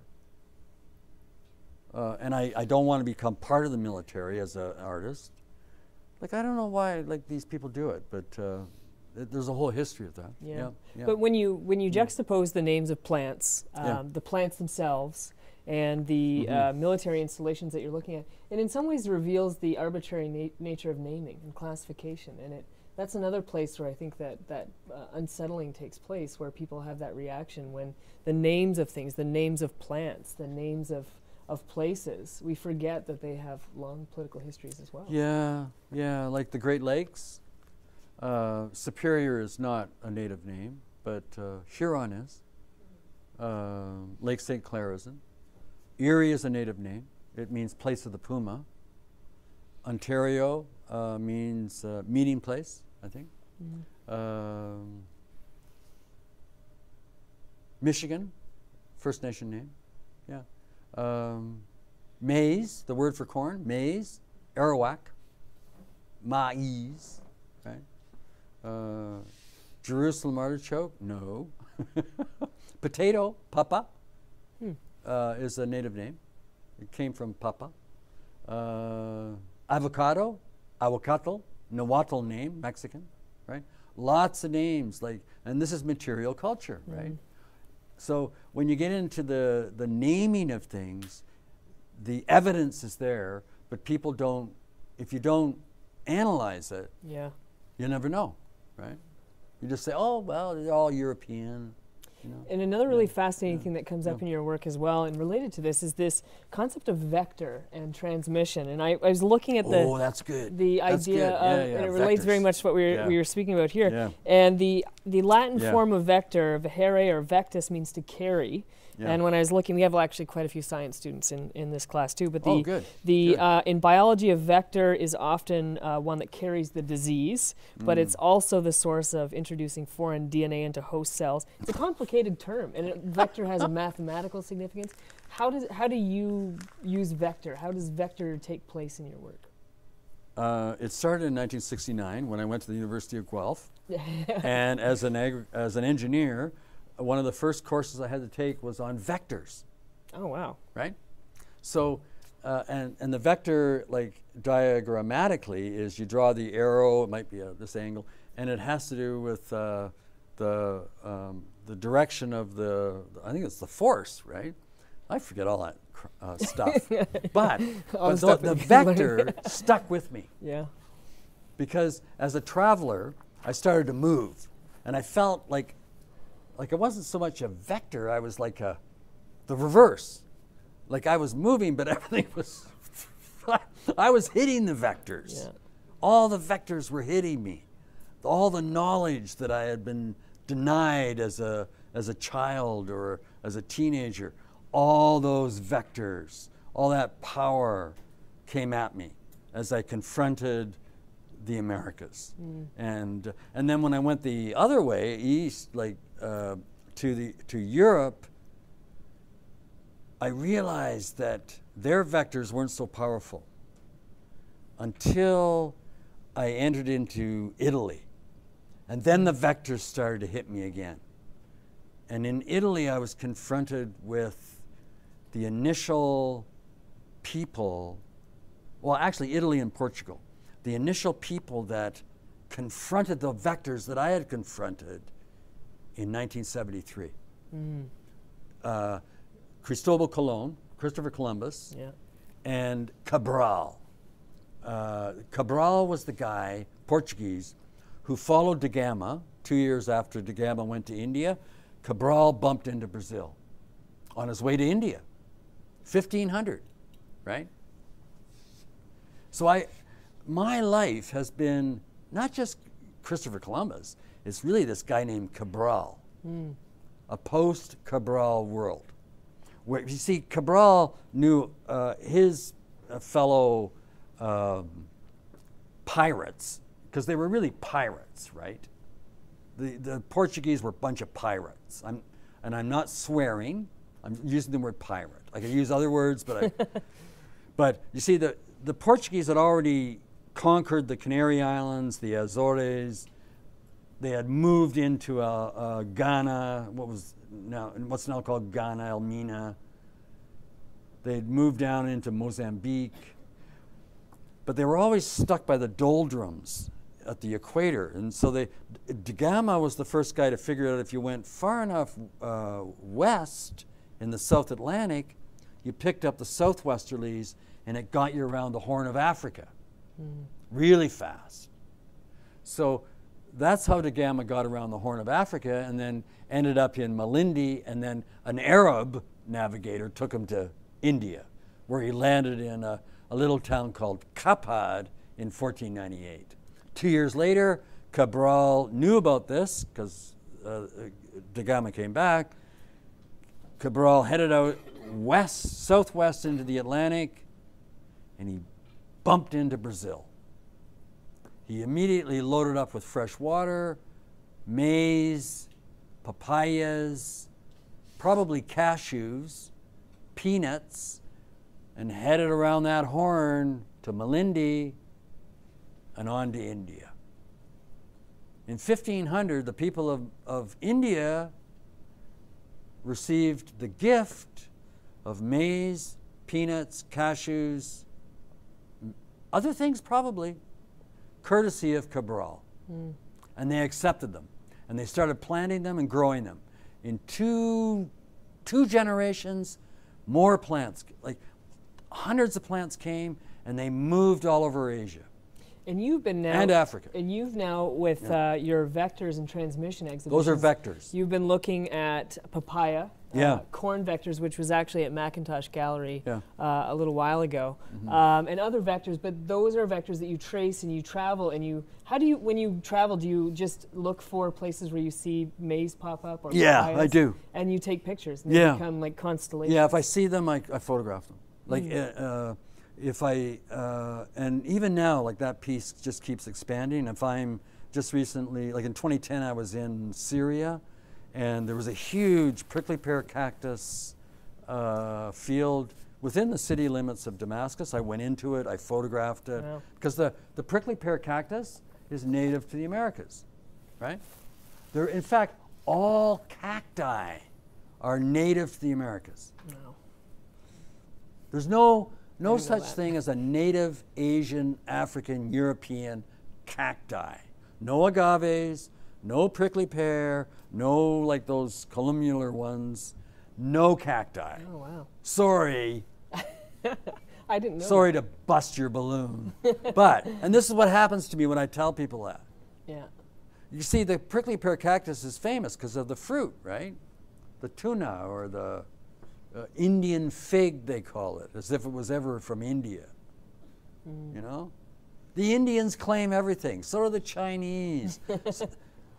and I don't want to become part of the military as an artist. Like I don't know why like these people do it, but there's a whole history of that. Yeah. But when you juxtapose the names of plants, the plants themselves, and the military installations that you're looking at, it in some ways reveals the arbitrary nature of naming and classification, and that's another place where I think that unsettling takes place, where people have that reaction when the names of things, the names of plants, the names of places, we forget that they have long political histories as well. Yeah, like the Great Lakes. Superior is not a native name, but Huron is. Lake St. Clair isn't. Erie is a native name. It means place of the puma. Ontario means meeting place, I think. Michigan, First Nation name, maize, the word for corn, maize, Arawak, maize, right? Jerusalem artichoke, no. Potato, papa, is a native name. It came from papa. Avocado, aguacatl, Nahuatl name, Mexican, right? Lots of names, like, and this is material culture, right? So when you get into the naming of things, the evidence is there, but people don't if you don't analyze it, Yeah. you never know, right? You just say, oh, well, they're all European. You know? And another really fascinating thing that comes up in your work as well, and related to this, is this concept of vector and transmission. And I was looking at Oh, that's good. the That's idea good. of, Yeah, and it relates very vectors. much to what we were speaking about here. Yeah. And the Latin Yeah. form of vector, vehere or vectus, means to carry. Yeah. And when I was looking, we have actually quite a few science students in this class too. But Oh, good. in biology, a vector is often one that carries the disease, but it's also the source of introducing foreign DNA into host cells. It's a complicated term, and vector has a mathematical significance. How do you use vector? How does vector take place in your work? It started in 1969 when I went to the University of Guelph, and as an engineer, one of the first courses I had to take was on vectors. Oh, wow. Right? So, and the vector, like diagrammatically, is you draw the arrow, it might be this angle, and it has to do with the direction of I think it's the force, right? I forget all that stuff. but the vector stuck with me. Yeah. Because as a traveler, I started to move, and I felt like it wasn't so much a vector, I was like the reverse. Like I was moving, but everything was, I was hitting the vectors. Yeah. All the vectors were hitting me. All the knowledge that I had been denied as a child or as a teenager, all those vectors, all that power came at me as I confronted the Americas. And then when I went the other way, east, like to Europe, I realized that their vectors weren't so powerful until I entered into Italy. And then the vectors started to hit me again. And in Italy, I was confronted with the initial people, well, actually Italy and Portugal, the initial people that confronted the vectors that I had confronted in 1973. Christopher Columbus, and Cabral. Cabral was the guy, Portuguese, who followed da Gama. 2 years after da Gama went to India, Cabral bumped into Brazil on his way to India. 1500, right? So my life has been not just Christopher Columbus, it's really this guy named Cabral, a post-Cabral world. Where, you see, Cabral knew his fellow pirates, because they were really pirates, right? The Portuguese were a bunch of pirates. I'm not swearing, I'm using the word pirate. I could use other words, but but you see, the Portuguese had already conquered the Canary Islands, the Azores. They had moved into Ghana, what's now called Ghana, Elmina. They had moved down into Mozambique. But they were always stuck by the doldrums at the equator. And so da Gama was the first guy to figure out if you went far enough west in the South Atlantic, you picked up the southwesterlies and it got you around the Horn of Africa really fast. So that's how da Gama got around the Horn of Africa and then ended up in Malindi, and then an Arab navigator took him to India, where he landed in a little town called Kapad in 1498. 2 years later, Cabral knew about this because da Gama came back. Cabral headed out southwest into the Atlantic, and he bumped into Brazil. He immediately loaded up with fresh water, maize, papayas, probably cashews, peanuts, and headed around that horn to Malindi and on to India. In 1500, the people of India received the gift of maize, peanuts, cashews, other things probably, courtesy of Cabral. And they accepted them. And they started planting them and growing them. In two generations, more plants, like hundreds of plants came and they moved all over Asia. And you've been now... And Africa. And you've now, with your vectors and transmission exhibitions... Those are vectors. You've been looking at papaya, corn vectors, which was actually at McIntosh Gallery a little while ago, and other vectors, but those are vectors that you trace and you travel, and you... How do you, when you travel, do you just look for places where you see maize pop up? Or papayas, I do. And you take pictures, and they become like constellations? Yeah, if I see them, I photograph them. Like, if I, and even now, like that piece just keeps expanding. If I'm just recently, like in 2010, I was in Syria, and there was a huge prickly pear cactus field within the city limits of Damascus. I went into it, I photographed it, because the prickly pear cactus is native to the Americas, right? They're, in fact, all cacti are native to the Americas. No. There's no such thing as a native Asian, African, European cacti. No agaves, no prickly pear, no like those columnar ones, no cacti. Oh, wow. Sorry. I didn't know. Sorry to bust your balloon. But, and this is what happens to me when I tell people that. Yeah. You see, the prickly pear cactus is famous because of the fruit, right? The tuna or the Indian fig, they call it, as if it was ever from India. You know? The Indians claim everything. So do the Chinese.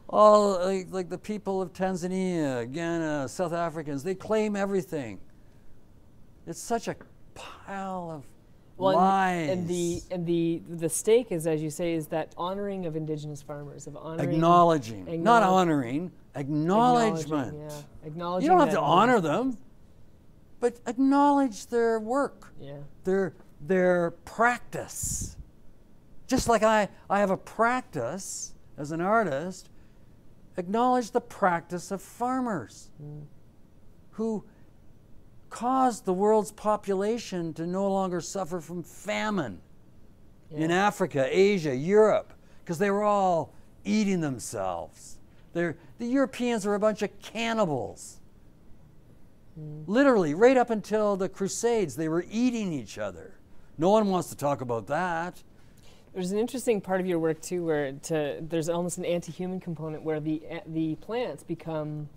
All like the people of Tanzania, Ghana, South Africans, they claim everything. It's such a pile of lies. And the stake is, as you say, is that honoring of indigenous farmers, of honoring, acknowledging, not honoring, acknowledgement. Acknowledging. You don't have to honor them, but acknowledge their work, their practice. Just like I have a practice as an artist, acknowledge the practice of farmers who caused the world's population to no longer suffer from famine in Africa, Asia, Europe, because they were all eating themselves. The Europeans were a bunch of cannibals. Literally, right up until the Crusades, they were eating each other. No one wants to talk about that. There's an interesting part of your work too, where there's almost an anti-human component where the plants become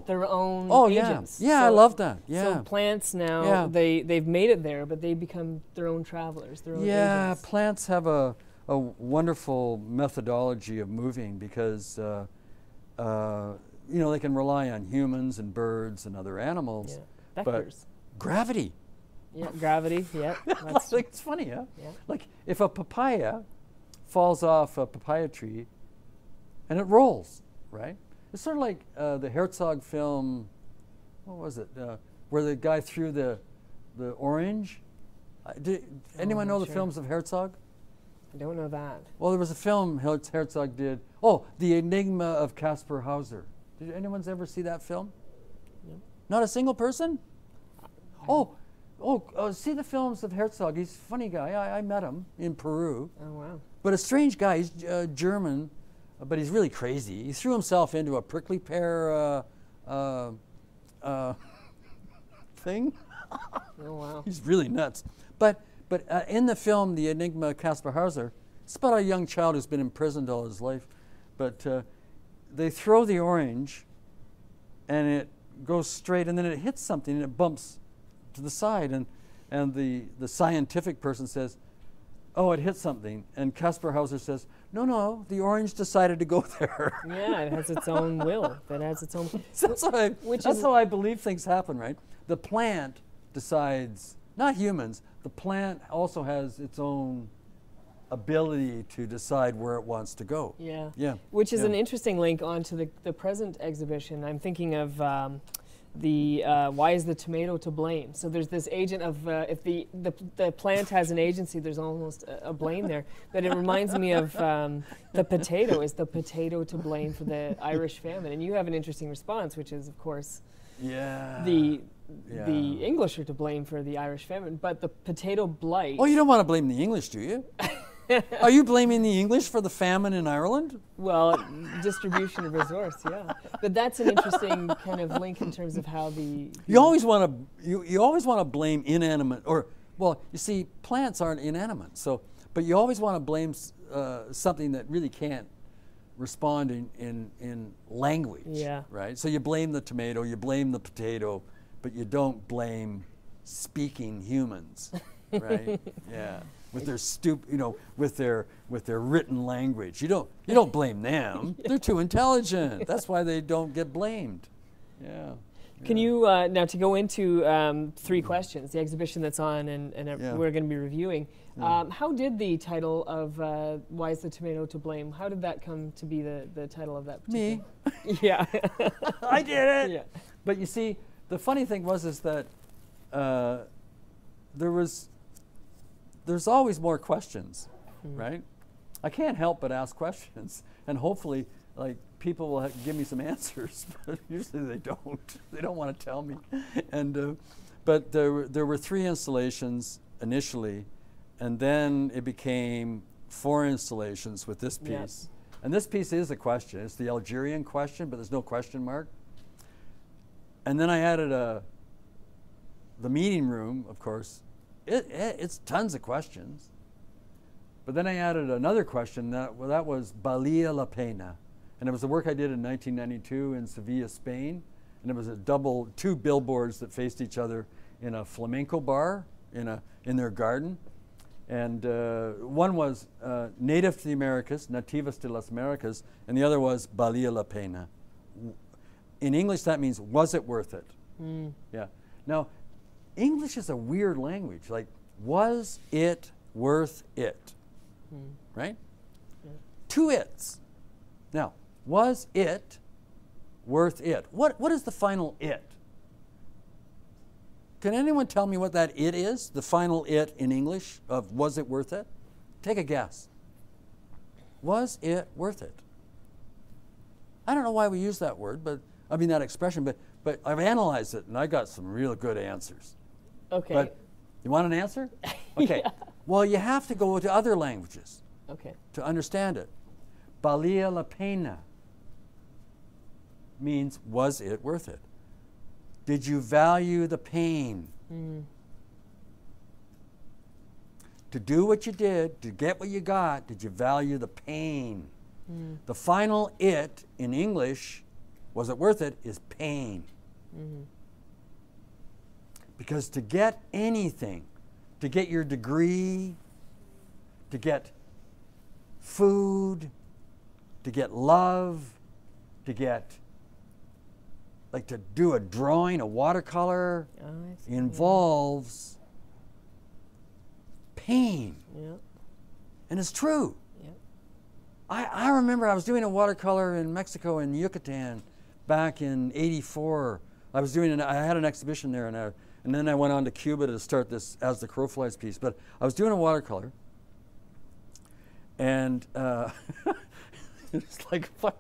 their own agents. Yeah, I love that. Yeah. So plants now, they've made it there, but they become their own travelers, their own agents. Plants have a wonderful methodology of moving because you know, they can rely on humans and birds and other animals. Yeah. But gravity. Yeah, gravity, Like, it's funny, huh? Yeah. Like if a papaya falls off a papaya tree and it rolls, right? It's sort of like the Herzog film, what was it? Where the guy threw the orange. Anyone know the films of Herzog? I don't know that. Well, there was a film Herzog did. Oh, The Enigma of Caspar Hauser. Did anyone's ever see that film? No. Not a single person? See the films of Herzog. He's a funny guy. I met him in Peru. Oh, wow. But a strange guy. He's German, but he's really crazy. He threw himself into a prickly pear thing. Oh, wow. He's really nuts. But in the film, The Enigma of Caspar Hauser, it's about a young child who's been imprisoned all his life. But they throw the orange, and it goes straight, and then it hits something, and it bumps to the side, and the scientific person says, "Oh, it hit something," and Caspar Hauser says, "No, the orange decided to go there." Yeah, it has its own will. That has its own. That's how I believe things happen, right? The plant decides, not humans. The plant also has its own ability to decide where it wants to go. Yeah. Yeah. Which is an interesting link onto the present exhibition. I'm thinking of why is the tomato to blame? So there's this agent of if the plant has an agency, there's almost a blame there. But it reminds me of the potato. Is the potato to blame for the Irish famine? And you have an interesting response, which is, of course, the English are to blame for the Irish famine, but the potato blight. Oh, you don't want to blame the English, do you? Are you blaming the English for the famine in Ireland? Well, distribution of resource, yeah. But that's an interesting kind of link in terms of how the you always want to blame inanimate or Well, you see, plants aren't inanimate, so, but you always want to blame something that really can't respond in language, Yeah. right? So you blame the tomato, you blame the potato, but you don't blame speaking humans, right? Yeah, with their with their written language. You don't blame them. They're too intelligent. That's why they don't get blamed. Yeah. Can you, now to go into 3 questions, the exhibition that's on and we're going to be reviewing, how did the title of Why is the Tomato to Blame, how did that come to be the title of that particular? Me. Yeah. I did it. Yeah. But you see, the funny thing is that there's always more questions, right? I can't help but ask questions, and hopefully, like, people will give me some answers, but usually they don't. They don't want to tell me. And but there were 3 installations initially, and then it became 4 installations with this piece. Yes. And this piece is a question. It's the Algerian question, but there's no question mark. And then I added the meeting room, of course. It's tons of questions. But then I added another question that was Valía la Pena. And it was the work I did in 1992 in Sevilla, Spain. And it was 2 billboards that faced each other in a flamenco bar in their garden. And one was Native to the Americas, Nativas de las Americas, and the other was Valía la Pena. In English, that means, was it worth it? Yeah. Now, English is a weird language. Like, was it worth it? Right? Yeah. 2 its. Now, was it worth it? What is the final it? Can anyone tell me what that it is? The final it in English of was it worth it? Take a guess. Was it worth it? I don't know why we use that word, but I mean that expression, but I've analyzed it and I got some real good answers. Okay. But you want an answer? Okay. Yeah. Well, you have to go to other languages. Okay. To understand it. Valía la pena means, was it worth it? Did you value the pain? To do what you did, to get what you got, did you value the pain? The final it in English, was it worth it, is pain. Because to get anything, to get your degree, to get food, to get love, to get, like to do a drawing, a watercolor, involves pain. Yeah. And it's true. Yeah. I remember I was doing a watercolor in Mexico, in Yucatan, back in '84. I had an exhibition there, and then I went on to Cuba to start this As the Crow Flies piece. But I was doing a watercolor, and it's like, fuck.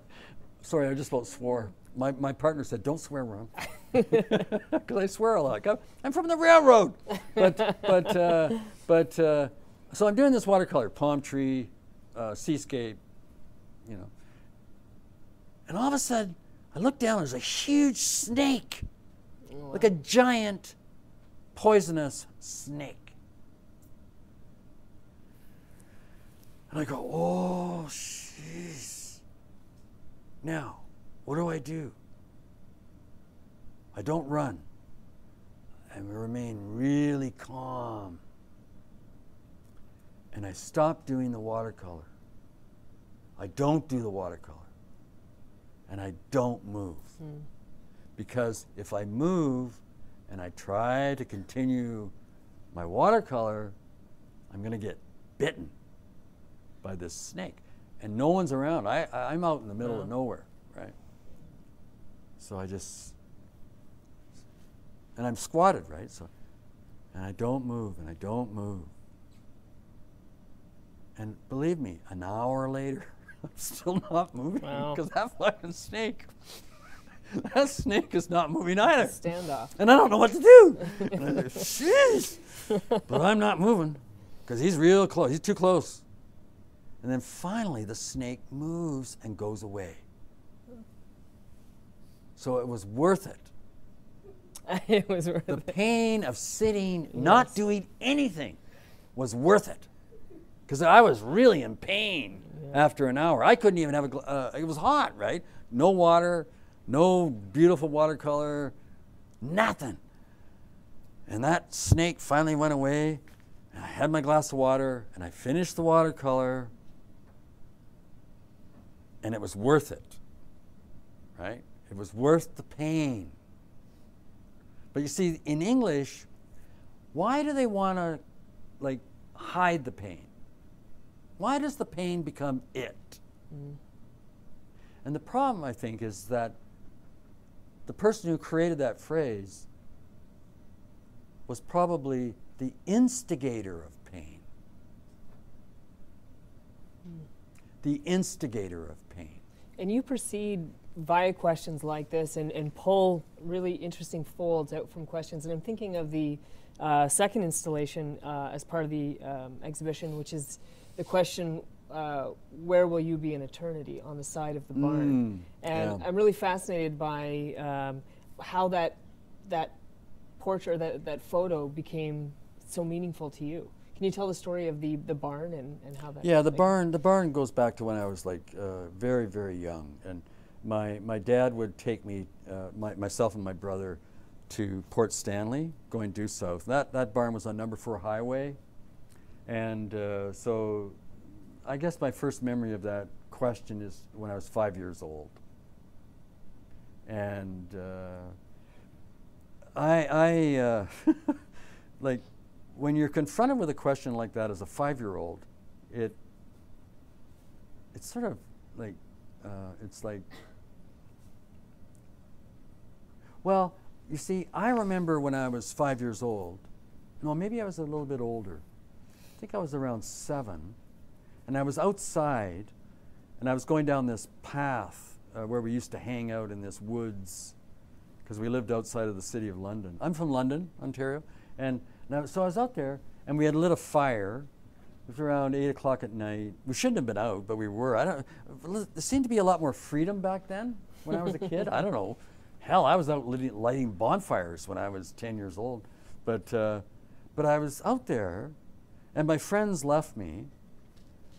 Sorry, I just about swore. My partner said, "Don't swear, Ron," because I swear a lot. I'm from the railroad. So I'm doing this watercolor, palm tree, seascape, you know. And all of a sudden, I look down. There's a huge snake, like a giant, poisonous snake. And I go, "Oh, jeez. Now, what do I do?" I don't run. I remain really calm. And I stop doing the watercolor. I don't do the watercolor. And I don't move. Because if I move and I try to continue my watercolor, I'm going to get bitten by this snake. And no one's around. I'm out in the middle of nowhere, right? So and I'm squatted, right? So, and I don't move, and I don't move. And believe me, an hour later, I'm still not moving because that fucking snake, that snake is not moving either. Standoff. And I don't know what to do. And I say, "Jeez," but I'm not moving because he's real close. He's too close. And then finally, the snake moves and goes away. So it was worth it. It was worth The it. pain of sitting, not doing anything, was worth it. Because I was really in pain after an hour. I couldn't even have it was hot, right? No water, no beautiful watercolor, nothing. And that snake finally went away, and I had my glass of water, and I finished the watercolor, and it was worth it, right? It was worth the pain. But you see, in English, why do they want to, like, hide the pain? Why does the pain become it? And the problem, I think, is that the person who created that phrase was probably the instigator of pain. The instigator of pain. And you proceed via questions like this and pull really interesting folds out from questions. And I'm thinking of the second installation as part of the exhibition, which is the question, where will you be in eternity, on the side of the barn? And I'm really fascinated by how that portrait, that photo became so meaningful to you. Can you tell the story of the barn and how that? Yeah, the barn goes back to when I was like very, very young, and my dad would take me, myself and my brother, to Port Stanley, going due south. That barn was on number 4 highway, and so I guess my first memory of that question is when I was 5 years old, and I like, when you're confronted with a question like that as a 5-year-old, it's sort of like, it's like, well, you see, I remember when I was 5 years old, no, maybe I was a little bit older. I think I was around 7, and I was outside, and I was going down this path where we used to hang out in this woods, because we lived outside of the city of London. I'm from London, Ontario, and so I was out there, and we had lit a fire. It was around 8 o'clock at night. We shouldn't have been out, but we were. There seemed to be a lot more freedom back then when I was a kid. I don't know. Hell, I was out lighting bonfires when I was 10 years old. But I was out there, and my friends left me,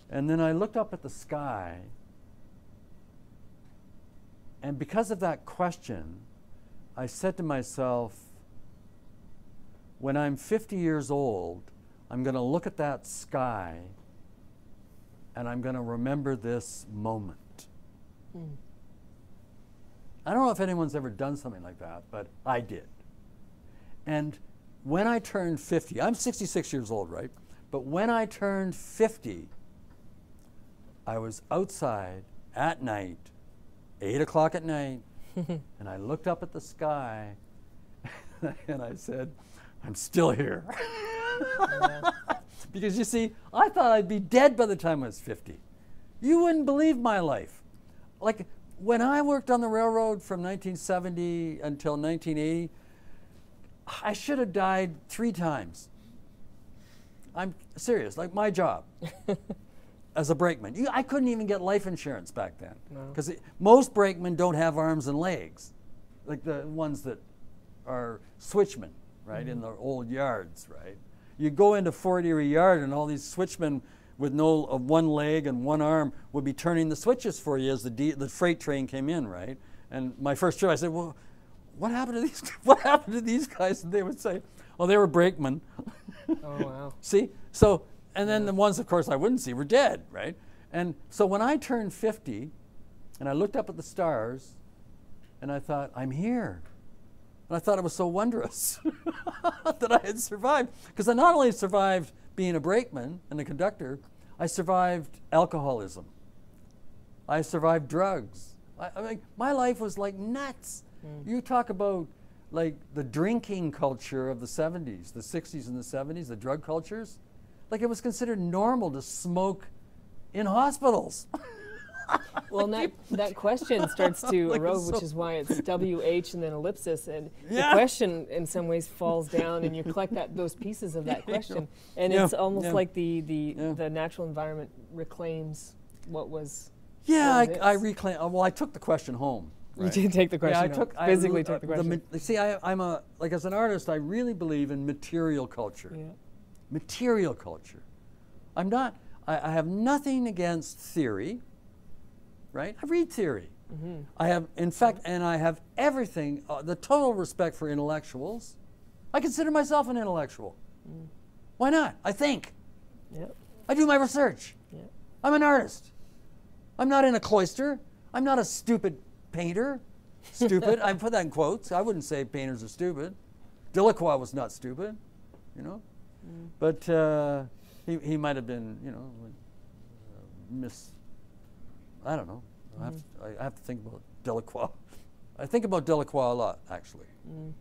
and then I looked up at the sky, and because of that question, I said to myself, when I'm 50 years old, I'm going to look at that sky and I'm going to remember this moment. I don't know if anyone's ever done something like that, but I did. And when I turned 50, I'm 66 years old, right? But when I turned 50, I was outside at night, 8 o'clock at night, and I looked up at the sky and I said, I'm still here. Because you see, I thought I'd be dead by the time I was 50. You wouldn't believe my life. Like, when I worked on the railroad from 1970 until 1980, I should have died 3 times. I'm serious, like my job as a brakeman. I couldn't even get life insurance back then. Because most brakemen don't have arms and legs, like the ones that are switchmen. Right, in the old yards, right? You go into Fort Erie Yard and all these switchmen with one leg and one arm would be turning the switches for you as the freight train came in, right? And my first trip, I said, well, what happened to these? What happened to these guys? And they would say, oh, they were brakemen. Oh, wow. See? So, and then the ones, of course, I wouldn't see were dead, right? And so when I turned 50, and I looked up at the stars, and I thought, I'm here. And I thought it was so wondrous that I had survived. Because I not only survived being a brakeman and a conductor, I survived alcoholism. I survived drugs. I mean, my life was like nuts. You talk about like the drinking culture of the 70s, the 60s and the 70s, the drug cultures. Like, it was considered normal to smoke in hospitals. Well, that question starts to erode, which is why it's WH and then ellipsis, and the question in some ways falls down, and you collect those pieces of that question, and it's almost like the natural environment reclaims what was. Yeah, I reclaim. Well, I took the question home You right? did take the question. Yeah, I physically took the question. See, I'm a, like as an artist, I really believe in material culture. Yeah. Material culture. I'm not, I have nothing against theory, right? I read theory. Mm-hmm. I have, in fact, and I have everything, the total respect for intellectuals. I consider myself an intellectual. Mm. Why not? I think. Yep. I do my research. Yep. I'm an artist. I'm not in a cloister. I'm not a stupid painter. Stupid. I put that in quotes. I wouldn't say painters are stupid. Delacroix was not stupid, you know. Mm. But he might have been, you know, I don't know. I have to think about Delacroix. I think about Delacroix a lot, actually. Mm.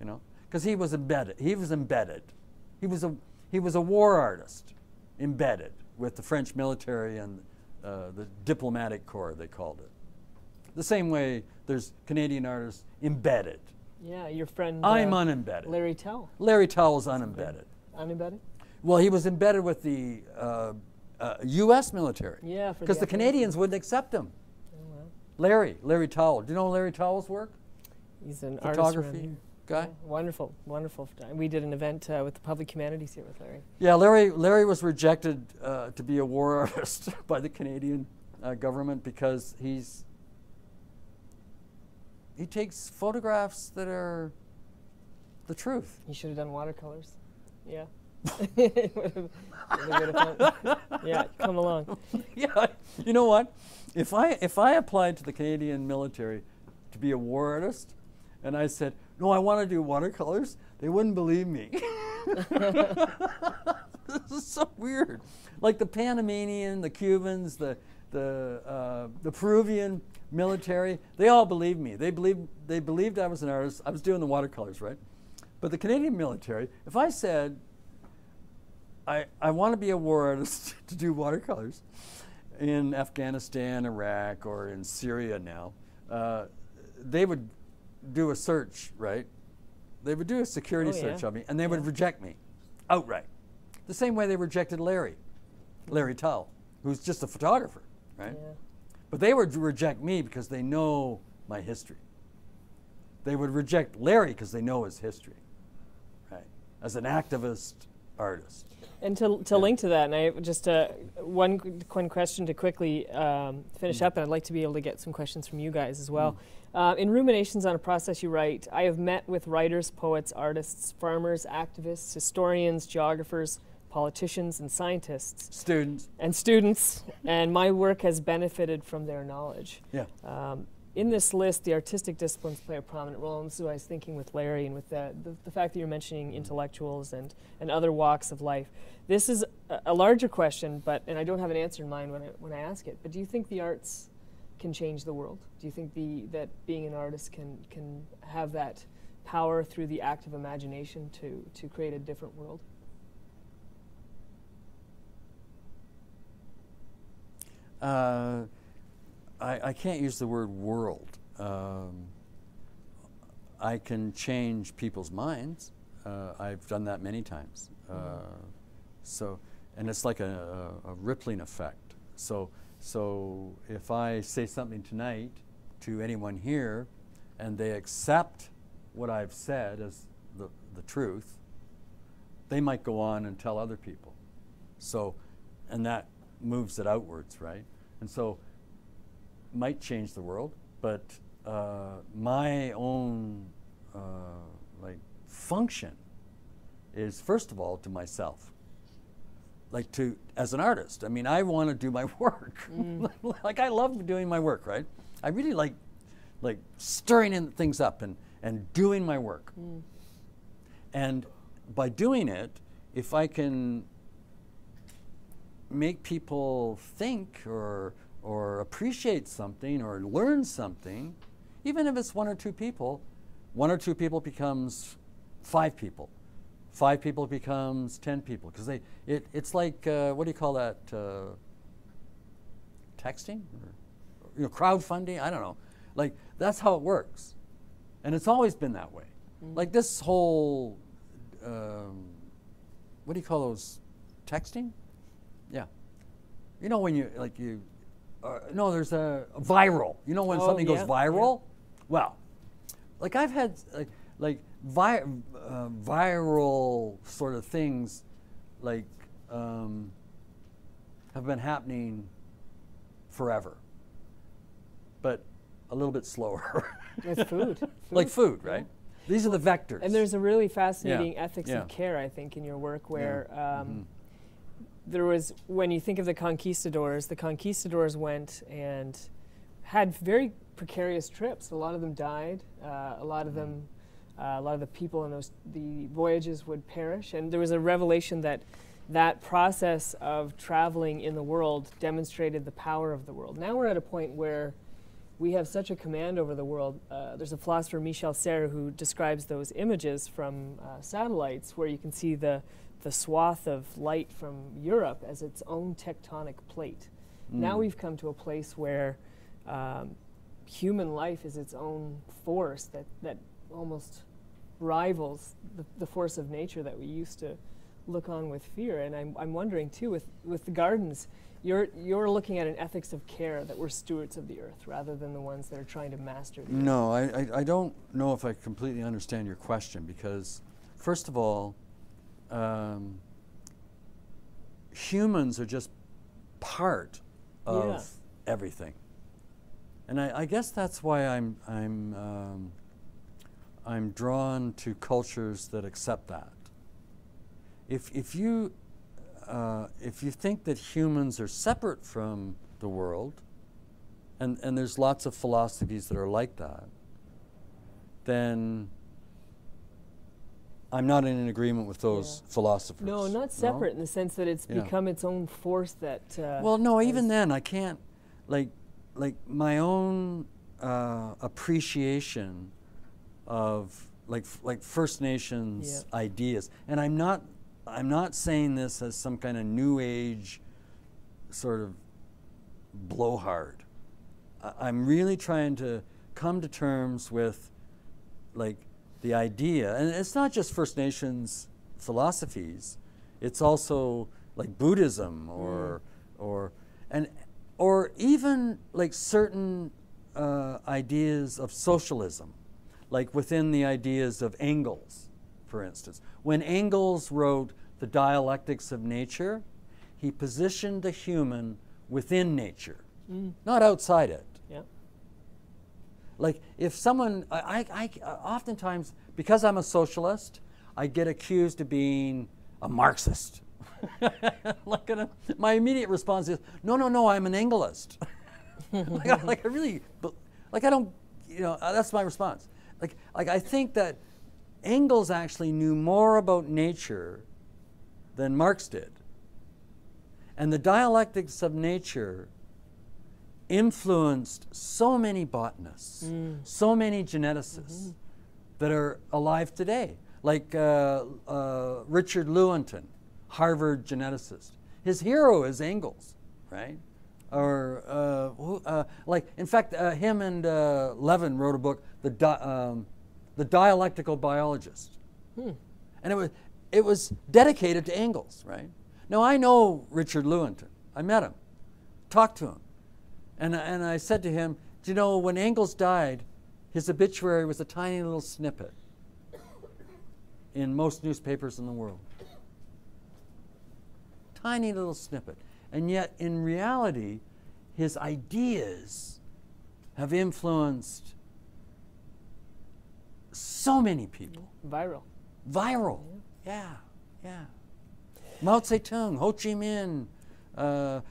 You know, because he was embedded. He was embedded. He was a war artist, embedded with the French military and the diplomatic corps, they called it. The same way there's Canadian artists embedded. Yeah, your friend. I'm unembedded. Larry Tell. Larry Tell was unembedded. Unembedded? Well, he was embedded with the U.S. military. Yeah, because the Canadians wouldn't accept him. Oh, wow. Larry Towell. Do you know Larry Towell's work? He's an artist around Photography here. guy. Yeah, wonderful, wonderful. We did an event with the public humanities here with Larry. Yeah, Larry was rejected to be a war artist by the Canadian government because he takes photographs that are the truth. He should have done watercolors. Yeah. Would've been fun. Yeah, come along. Yeah, you know what? If I applied to the Canadian military to be a war artist, and I said, no, I want to do watercolors, they wouldn't believe me. This is so weird. Like the Panamanian, the Cubans, the Peruvian military, they all believed me. They believed I was an artist. I was doing the watercolors, right? But the Canadian military, if I said, I want to be a war artist to do watercolors in Afghanistan, Iraq, or in Syria now, they would do a search, right? They would do a security search of me, and they would reject me outright. The same way they rejected Larry Towell, who's just a photographer, right? Yeah. But they would reject me because they know my history. They would reject Larry because they know his history, right? As an activist artist. And to link to that, and I just one question to quickly finish up, and I'd like to be able to get some questions from you guys as well. In Ruminations on a Process, you write, I have met with writers, poets, artists, farmers, activists, historians, geographers, politicians, and scientists. Students. And students, and my work has benefited from their knowledge. Yeah. In this list, the artistic disciplines play a prominent role, and this is what I was thinking with Larry and with the fact that you're mentioning intellectuals and other walks of life. This is a larger question, and I don't have an answer in mind when I ask it, but do you think the arts can change the world? Do you think that being an artist can have that power through the act of imagination to create a different world? I can't use the word world. I can change people's minds. I've done that many times. And it's like a rippling effect. So if I say something tonight to anyone here, and they accept what I've said as the truth, they might go on and tell other people. And that moves it outwards, right? And so might change the world, but my own function is, first of all, to myself. As an artist, I mean, I want to do my work. Like, I love doing my work, right? I really like stirring in things up and doing my work. And by doing it, if I can make people think or appreciate something or learn something, even if it's one or two people becomes 5 people. 5 people becomes 10 people, because it's like what do you call that? Texting, or crowdfunding? I don't know. Like, that's how it works, and it's always been that way. Like this whole what do you call those? Texting? Yeah. You know when you no, there's a viral. You know when something goes viral? Well, like I've had viral sort of things like have been happening forever, but a little bit slower. It's food. Like food, right? These are the vectors. And there's a really fascinating ethics of care, I think, in your work where there was, when you think of the conquistadors went and had very precarious trips. A lot of them died. A lot of the people in the voyages would perish. And there was a revelation that process of traveling in the world demonstrated the power of the world. Now we're at a point where we have such a command over the world. There's a philosopher, Michel Serres, who describes those images from satellites where you can see the swath of light from Europe as its own tectonic plate. Now we've come to a place where human life is its own force that almost rivals the force of nature that we used to look on with fear. And I'm wondering too, with the gardens, you're looking at an ethics of care, that we're stewards of the earth rather than the ones that are trying to master the earth. No, I don't know if I completely understand your question, because first of all, humans are just part of everything, and I guess that's why I'm drawn to cultures that accept that. If you think that humans are separate from the world, and there's lots of philosophies that are like that, then I'm not in agreement with those philosophers. No, not separate in the sense that it's become its own force that... well, no, even then I can't, like my own appreciation of like First Nations ideas, and I'm not saying this as some kind of New Age sort of blowhard. I'm really trying to come to terms with like the idea, and it's not just First Nations philosophies, it's also like Buddhism or even like certain ideas of socialism, like within the ideas of Engels, for instance. When Engels wrote The Dialectics of Nature, he positioned the human within nature, not outside it. Yeah. Like if someone, I oftentimes, because I'm a socialist, I get accused of being a Marxist. My immediate response is, no, I'm an Engelist. like I really, like I don't, that's my response. Like I think that Engels actually knew more about nature than Marx did. And the Dialectics of Nature influenced so many botanists, so many geneticists that are alive today. Like Richard Lewontin, Harvard geneticist. His hero is Engels, right? Or in fact, him and Levin wrote a book, The Dialectical Biologist. And it was dedicated to Engels, right? Now I know Richard Lewontin. I met him, talked to him. And I said to him, do you know, when Engels died, his obituary was a tiny little snippet in most newspapers in the world. Tiny little snippet. And yet, in reality, his ideas have influenced so many people. Viral. Yeah. Mao Zedong, Ho Chi Minh,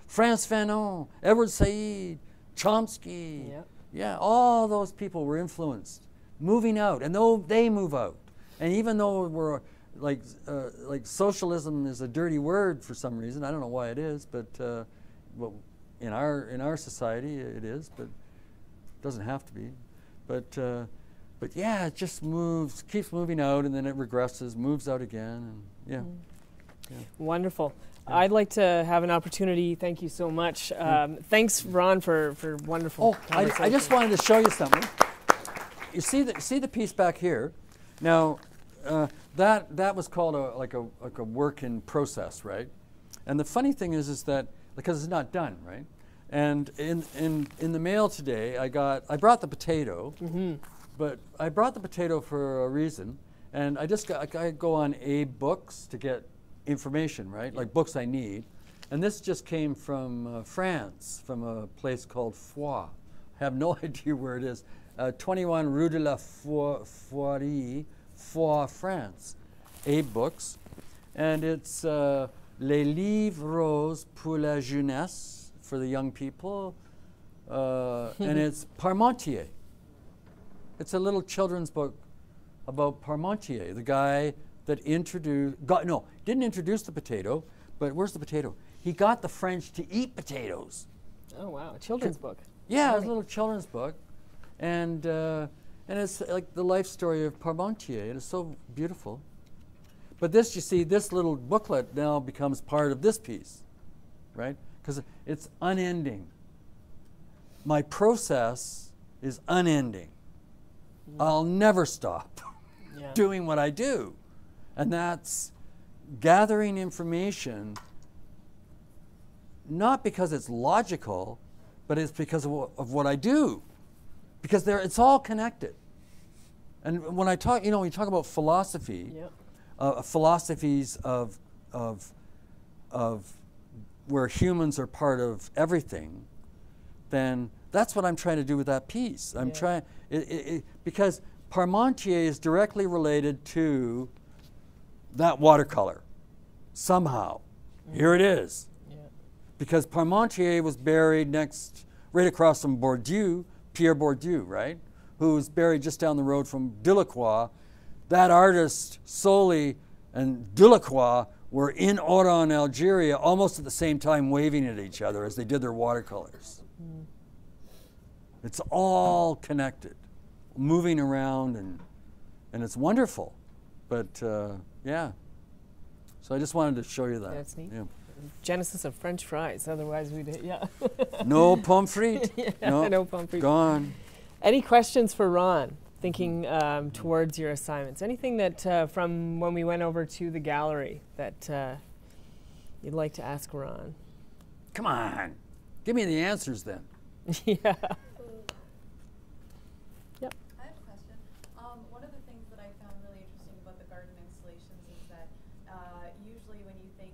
Frantz Fanon, Edward Said, Chomsky. Yeah, all those people were influenced, moving out, and though they move out, and even though we're like socialism is a dirty word for some reason, I don't know why it is, but well, in our society it is, but it doesn't have to be. But yeah, it just moves, keeps moving out, and then it regresses, moves out again, and Wonderful. I'd like to have an opportunity. Thank you so much. Thanks, Ron, for wonderful conversation. I just wanted to show you something. You see the piece back here. Now, that was called a work in process, right? And the funny thing is that because it's not done, right? And in the mail today, I brought the potato, but I brought the potato for a reason. And I go on Abe Books to get information, right? Like books I need. And this just came from France, from a place called Foix. I have no idea where it is. 21 Rue de la Foirie, Foix, France. Abe Books. And it's Les Livres Roses pour la Jeunesse, for the young people. And it's Parmentier. It's a little children's book about Parmentier, the guy that didn't introduce the potato, but where's the potato? He got the French to eat potatoes. Oh wow, a children's book. Yeah, it's a little children's book, and it's like the life story of Parmentier. It is so beautiful. But this, you see, this little booklet now becomes part of this piece, right? Because it's unending. My process is unending. I'll never stop doing what I do. And that's gathering information, not because it's logical, but it's because of what I do. Because it's all connected. And when I talk, when you talk about philosophy, philosophies of where humans are part of everything, then that's what I'm trying to do with that piece. I'm trying, because Parmentier is directly related to that watercolor, somehow. Here it is. Because Parmentier was buried right across from Bourdieu, Pierre Bourdieu, right? Who was buried just down the road from Delacroix. That artist, Soli and Delacroix, were in Oran, Algeria, almost at the same time waving at each other as they did their watercolors. It's all connected, moving around, and it's wonderful. But yeah, so I just wanted to show you that. That's neat. Yeah. Genesis of French fries, otherwise we'd, No pommes frites. No pommes frites. Gone. Any questions for Ron, thinking towards your assignments? Anything that from when we went over to the gallery that you'd like to ask Ron? Come on, give me the answers then. Yeah. I have a question. One of the things that I found really interesting about the garden installations is that usually when you think,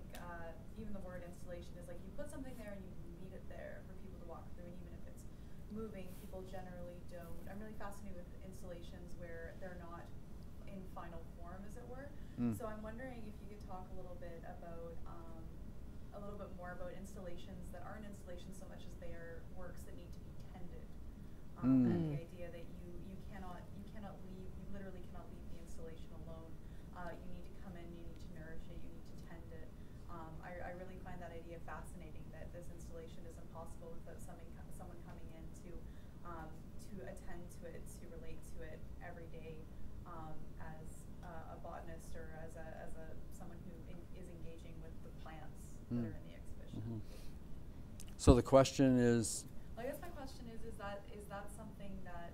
even the word installation is like you put something there and you leave it there for people to walk through, and even if it's moving, people generally don't. I'm really fascinated with installations where they're not in final form, as it were. So I'm wondering if you could talk a little bit more about installations that aren't installations so much as they are works that need to be tended. And the idea that you literally cannot leave the installation alone. You need to come in, you need to nourish it, you need to tend it. I really find that idea fascinating, that this installation is impossible without someone coming in to attend to it, to relate to it every day, as a botanist or as someone who is engaging with the plants that are in the exhibition. So the question is, I guess my question is that something that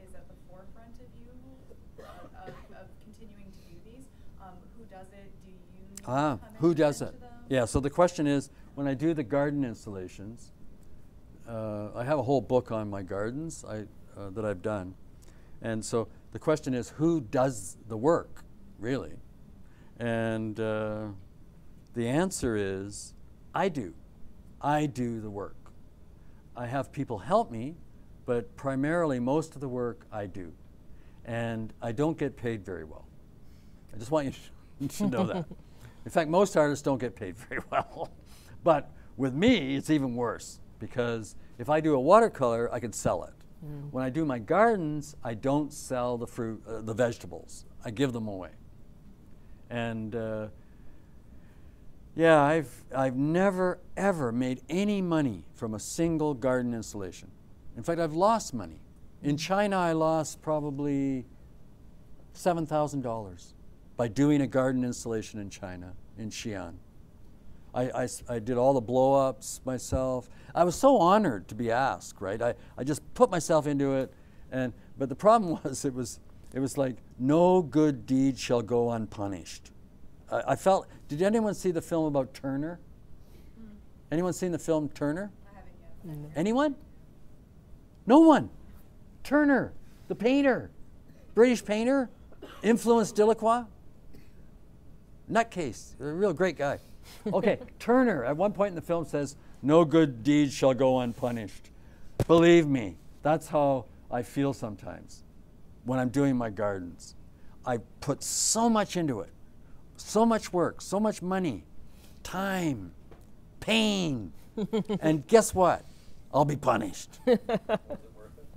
is at the forefront of you, of continuing to do these? Who does it? Do you come in who and does tend it? to them? Yeah, so the question is, when I do the garden installations, I have a whole book on my gardens that I've done. And so the question is, who does the work, really? And the answer is, I do. I do the work. I have people help me, but primarily most of the work I do. And I don't get paid very well. I just want you to know that. In fact, most artists don't get paid very well. But with me, it's even worse, because if I do a watercolor, I can sell it. When I do my gardens, I don't sell the fruit, the vegetables. I give them away. And yeah, I've never ever made any money from a single garden installation. In fact, I've lost money. In China, I lost probably $7,000 by doing a garden installation in China, in Xi'an. I did all the blow-ups myself. I was so honored to be asked, right? I just put myself into it, but the problem was it was like, no good deed shall go unpunished. I felt, did anyone see the film about Turner? Anyone seen the film Turner? I haven't Anyone? No one. Turner, the painter, British painter, influenced Delacroix. Nutcase, a real great guy. Okay, Turner at one point in the film says, "No good deed shall go unpunished." Believe me, that's how I feel sometimes when I'm doing my gardens. I put so much into it, so much work, so much money, time, pain, and guess what? I'll be punished.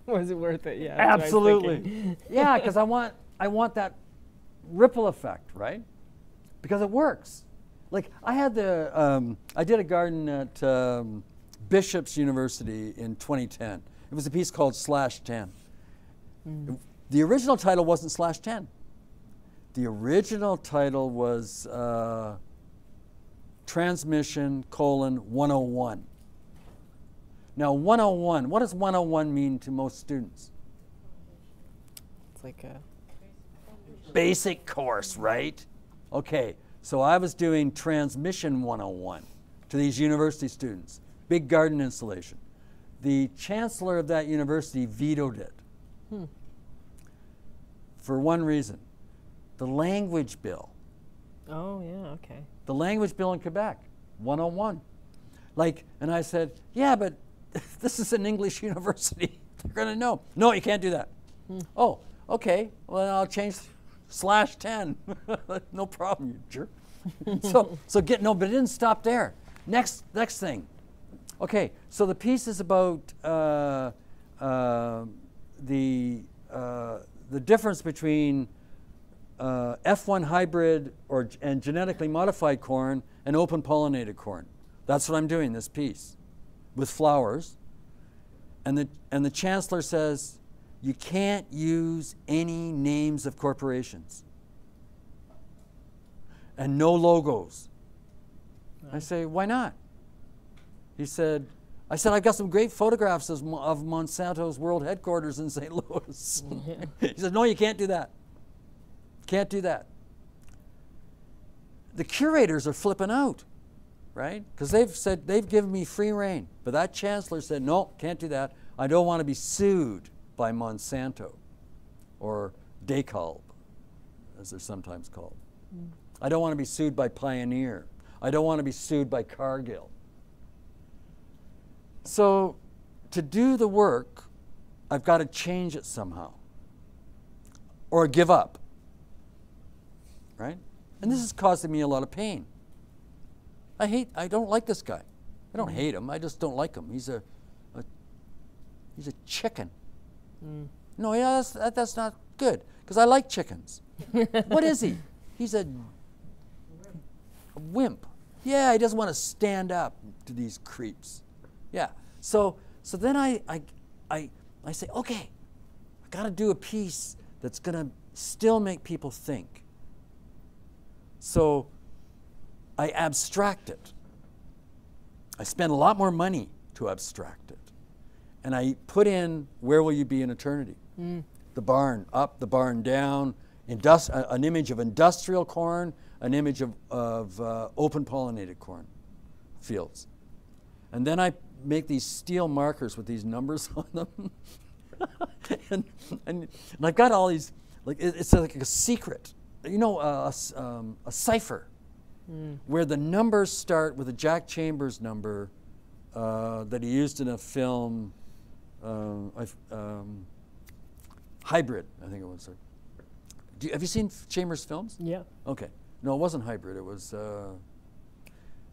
Was it worth it? Yeah. That's what I was Absolutely. thinking. Yeah, because I want that ripple effect, right? Because it works. Like I had I did a garden at Bishop's University in 2010. It was a piece called /10. The original title wasn't /10. The original title was Transmission: 101. Now 101, what does 101 mean to most students? It's like a Basic course, right? Okay, so I was doing Transmission 101 to these university students. Big garden installation. The chancellor of that university vetoed it. For one reason. The language bill. Oh, yeah, okay. The language bill in Quebec, 101. Like, and I said, yeah, but this is an English university. They're going to know. No, you can't do that. Oh, okay. Well, I'll change /10. No problem, you jerk. So but it didn't stop there. Next thing. Okay, so the piece is about the difference between F1 hybrid and genetically modified corn and open pollinated corn. That's what I'm doing, this piece, with flowers. And the chancellor says, you can't use any names of corporations and no logos. I say, why not? I said, I've got some great photographs of Monsanto's world headquarters in St. Louis. He said, no, you can't do that. Can't do that. The curators are flipping out, right? Because they've given me free rein. But that chancellor said, no, can't do that. I don't want to be sued by Monsanto or DeKalb, as they're sometimes called. I don't want to be sued by Pioneer. I don't want to be sued by Cargill. So to do the work, I've got to change it somehow or give up, right? And this is causing me a lot of pain. I don't like this guy. I don't hate him. I just don't like him. He's a chicken. No, yeah, that's not good because I like chickens. What is he? He's a wimp. Yeah, he doesn't want to stand up to these creeps. Yeah. So then I say, okay, I got to do a piece that's going to still make people think. So I abstract it. I spend a lot more money to abstract it. And I put in, where will you be in eternity? The barn up, the barn down, an image of industrial corn, an image of open pollinated corn fields. And then I make these steel markers with these numbers on them. and I've got all these, like it's like a secret, you know, a cipher, where the numbers start with a Jack Chambers number that he used in a film, Hybrid, I think it was. Have you seen Chambers' films? Yeah. Okay. No, it wasn't Hybrid. It was,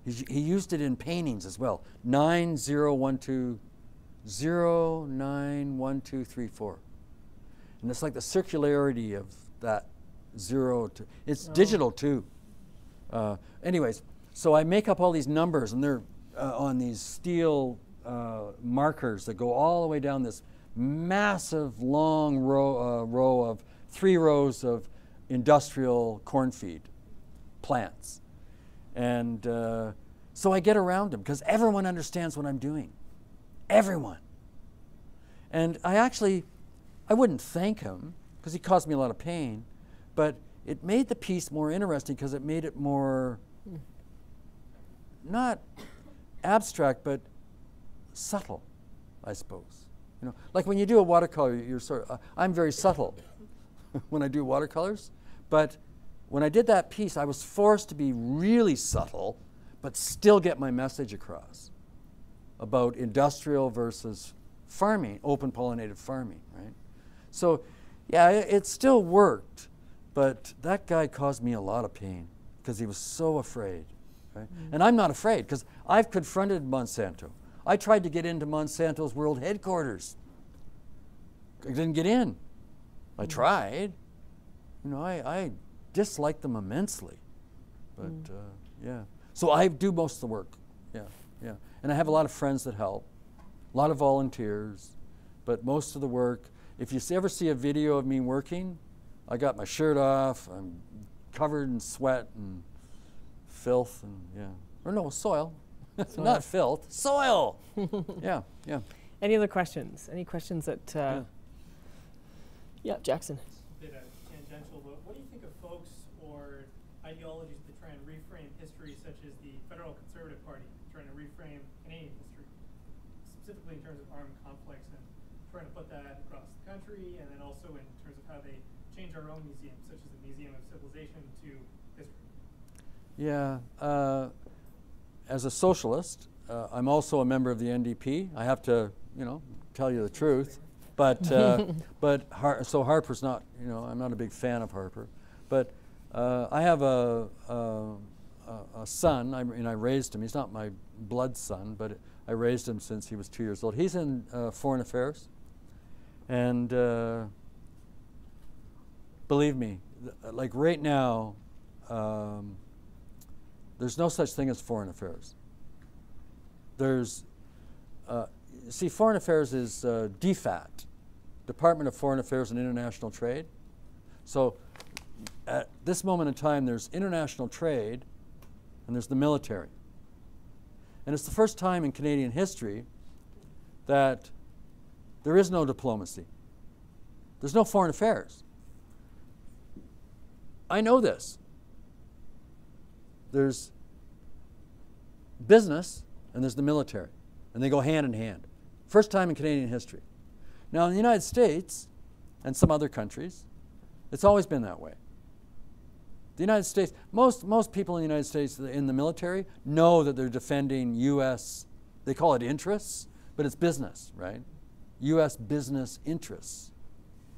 he used it in paintings as well. 9-0-1-2-0-9-1-2-3-4. And it's like the circularity of that 0 to, it's digital too. Anyways, so I make up all these numbers and they're on these steel markers that go all the way down this massive long row of 3 rows of industrial corn feed plants. And so I get around them because everyone understands what I'm doing. Everyone. And I wouldn't thank him because he caused me a lot of pain, but it made the piece more interesting because it made it more, not abstract, but subtle, I suppose. You know, like when you do a watercolor, you're sort of, I'm very subtle when I do watercolors, but when I did that piece, I was forced to be really subtle, but still get my message across about industrial versus farming, open pollinated farming, right? So, yeah, it still worked, but that guy caused me a lot of pain because he was so afraid, right? And I'm not afraid because I've confronted Monsanto. I tried to get into Monsanto's world headquarters. I didn't get in. I tried. You know, I dislike them immensely, but yeah. So I do most of the work, yeah. And I have a lot of friends that help, a lot of volunteers, but most of the work, if you ever see a video of me working, I got my shirt off, I'm covered in sweat and filth and or no, soil, not filth, soil. Yeah. Any other questions? Any questions that, yeah, Jackson. Bit tangential, but what do you think of folks or ideologies that try and reframe history, such as the Federal Conservative Party trying to reframe Canadian history, specifically in terms of armed conflicts, and trying to put that across the country, and then also in terms of how they change our own museums, such as the Museum of Civilization, to history? Yeah, as a socialist, I'm also a member of the NDP. I have to, tell you the truth. But so Harper's not, I'm not a big fan of Harper. But I have a son. I raised him. He's not my blood son, but I raised him since he was 2 years old. He's in foreign affairs, and believe me, like right now, there's no such thing as foreign affairs. There's see, foreign affairs is DFAT, Department of Foreign Affairs and International Trade. So at this moment in time, there's international trade and there's the military. And it's the first time in Canadian history that there is no diplomacy. There's no foreign affairs. I know this. There's business and there's the military, and they go hand in hand. First time in Canadian history. Now in the United States and some other countries, it's always been that way. The United States, most people in the United States in the military know that they're defending U.S., they call it interests, but it's business, right? U.S. business interests.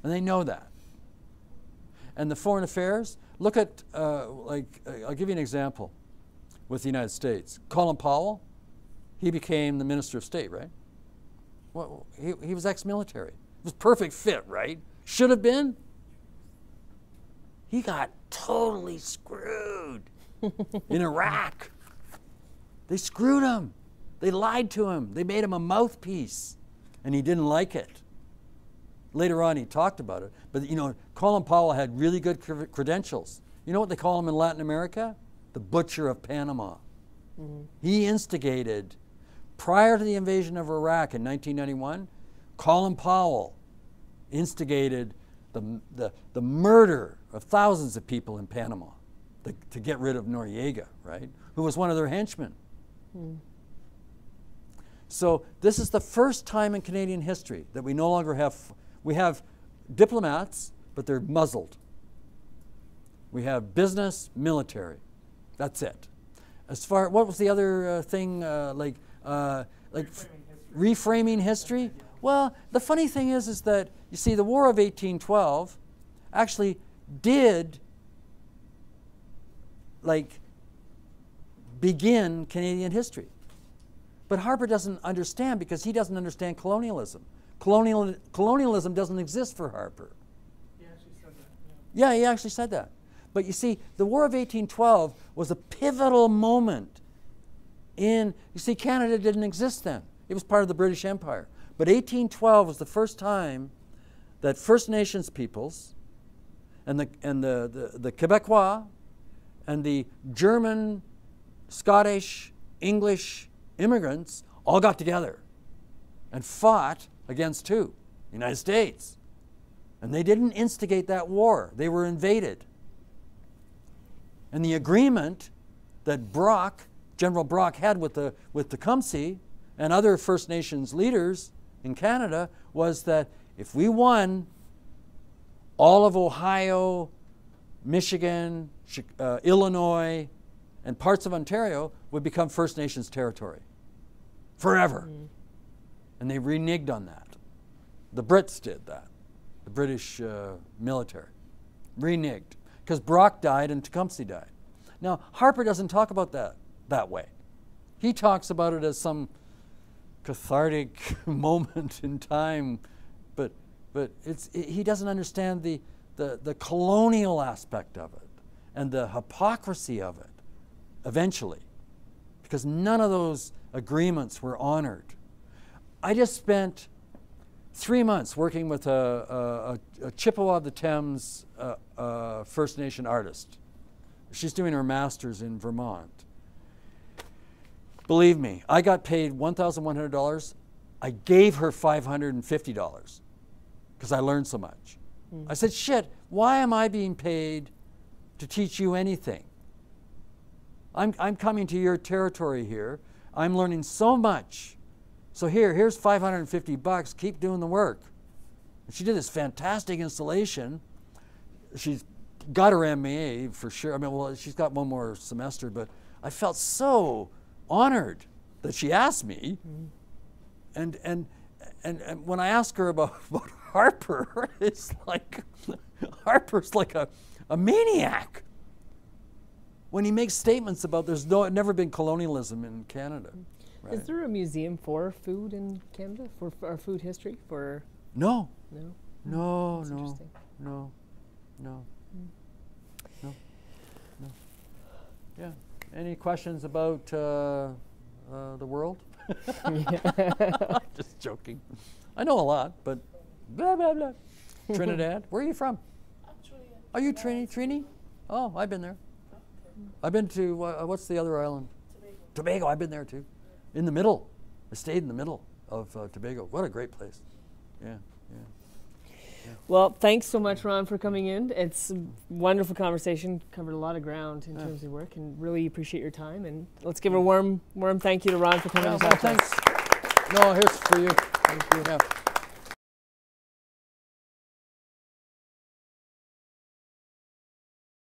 And they know that. And the foreign affairs, look at, I'll give you an example with the United States. Colin Powell, he became the Minister of State, right? Well, he was ex-military. It was perfect fit, right? Should have been. He got totally screwed in Iraq. They screwed him. They lied to him. They made him a mouthpiece, and he didn't like it. Later on, he talked about it. But, Colin Powell had really good credentials. You know what they call him in Latin America? The Butcher of Panama. Mm-hmm. He instigated, prior to the invasion of Iraq in 1991, Colin Powell instigated the murder of thousands of people in Panama to get rid of Noriega, right? Who was one of their henchmen. Mm. So this is the first time in Canadian history that we no longer we have diplomats, but they're muzzled. We have business, military. That's it. As far, what was the other thing, reframing history? Well, the funny thing is that, you see, the War of 1812 actually did, begin Canadian history. But Harper doesn't understand because he doesn't understand colonialism. Colonialism doesn't exist for Harper. He actually said that. Yeah, he actually said that. But you see, the War of 1812 was a pivotal moment you see, Canada didn't exist then. It was part of the British Empire. But 1812 was the first time that First Nations peoples and the Quebecois and the German, Scottish, English immigrants all got together and fought against who? The United States. And they didn't instigate that war. They were invaded. And the agreement that General Brock had with the Tecumseh and other First Nations leaders in Canada was that if we won, all of Ohio, Michigan, Illinois, and parts of Ontario would become First Nations territory forever. And they reneged on that. The Brits did that, the British military. Reneged. Because Brock died and Tecumseh died. Now, Harper doesn't talk about that way. He talks about it as some cathartic moment in time, but he doesn't understand the colonial aspect of it and the hypocrisy of it eventually, because none of those agreements were honored. I just spent 3 months working with a Chippewa of the Thames First Nation artist. She's doing her master's in Vermont. Believe me, I got paid $1,100. I gave her $550 because I learned so much. I said, shit, why am I being paid to teach you anything? I'm coming to your territory here. I'm learning so much. So here's $550, keep doing the work. And she did this fantastic installation. She's got her MA for sure. I mean, well, she's got one more semester, but I felt so honored that she asked me. And when I asked her about Harper, it's like, Harper's like a maniac when he makes statements about there's never been colonialism in Canada. Right? Is there a museum for food in Canada, for our food history? For No. No? No, That's no, interesting. no, no, no, no. Yeah. Any questions about the world? Just joking. I know a lot, but blah, blah, blah. Trinidad. Where are you from? I'm Trini. Are you Trini? Oh, I've been there. I've been to, what's the other island? Tobago. I've been there too. In the middle. I stayed in the middle of Tobago. What a great place. Yeah, yeah. Well, thanks so much, Ron, for coming in. It's a wonderful conversation. Covered a lot of ground in terms of work, and really appreciate your time. And let's give a warm thank you to Ron for coming. Well, thanks. No, here's for you. Thank you. Yeah.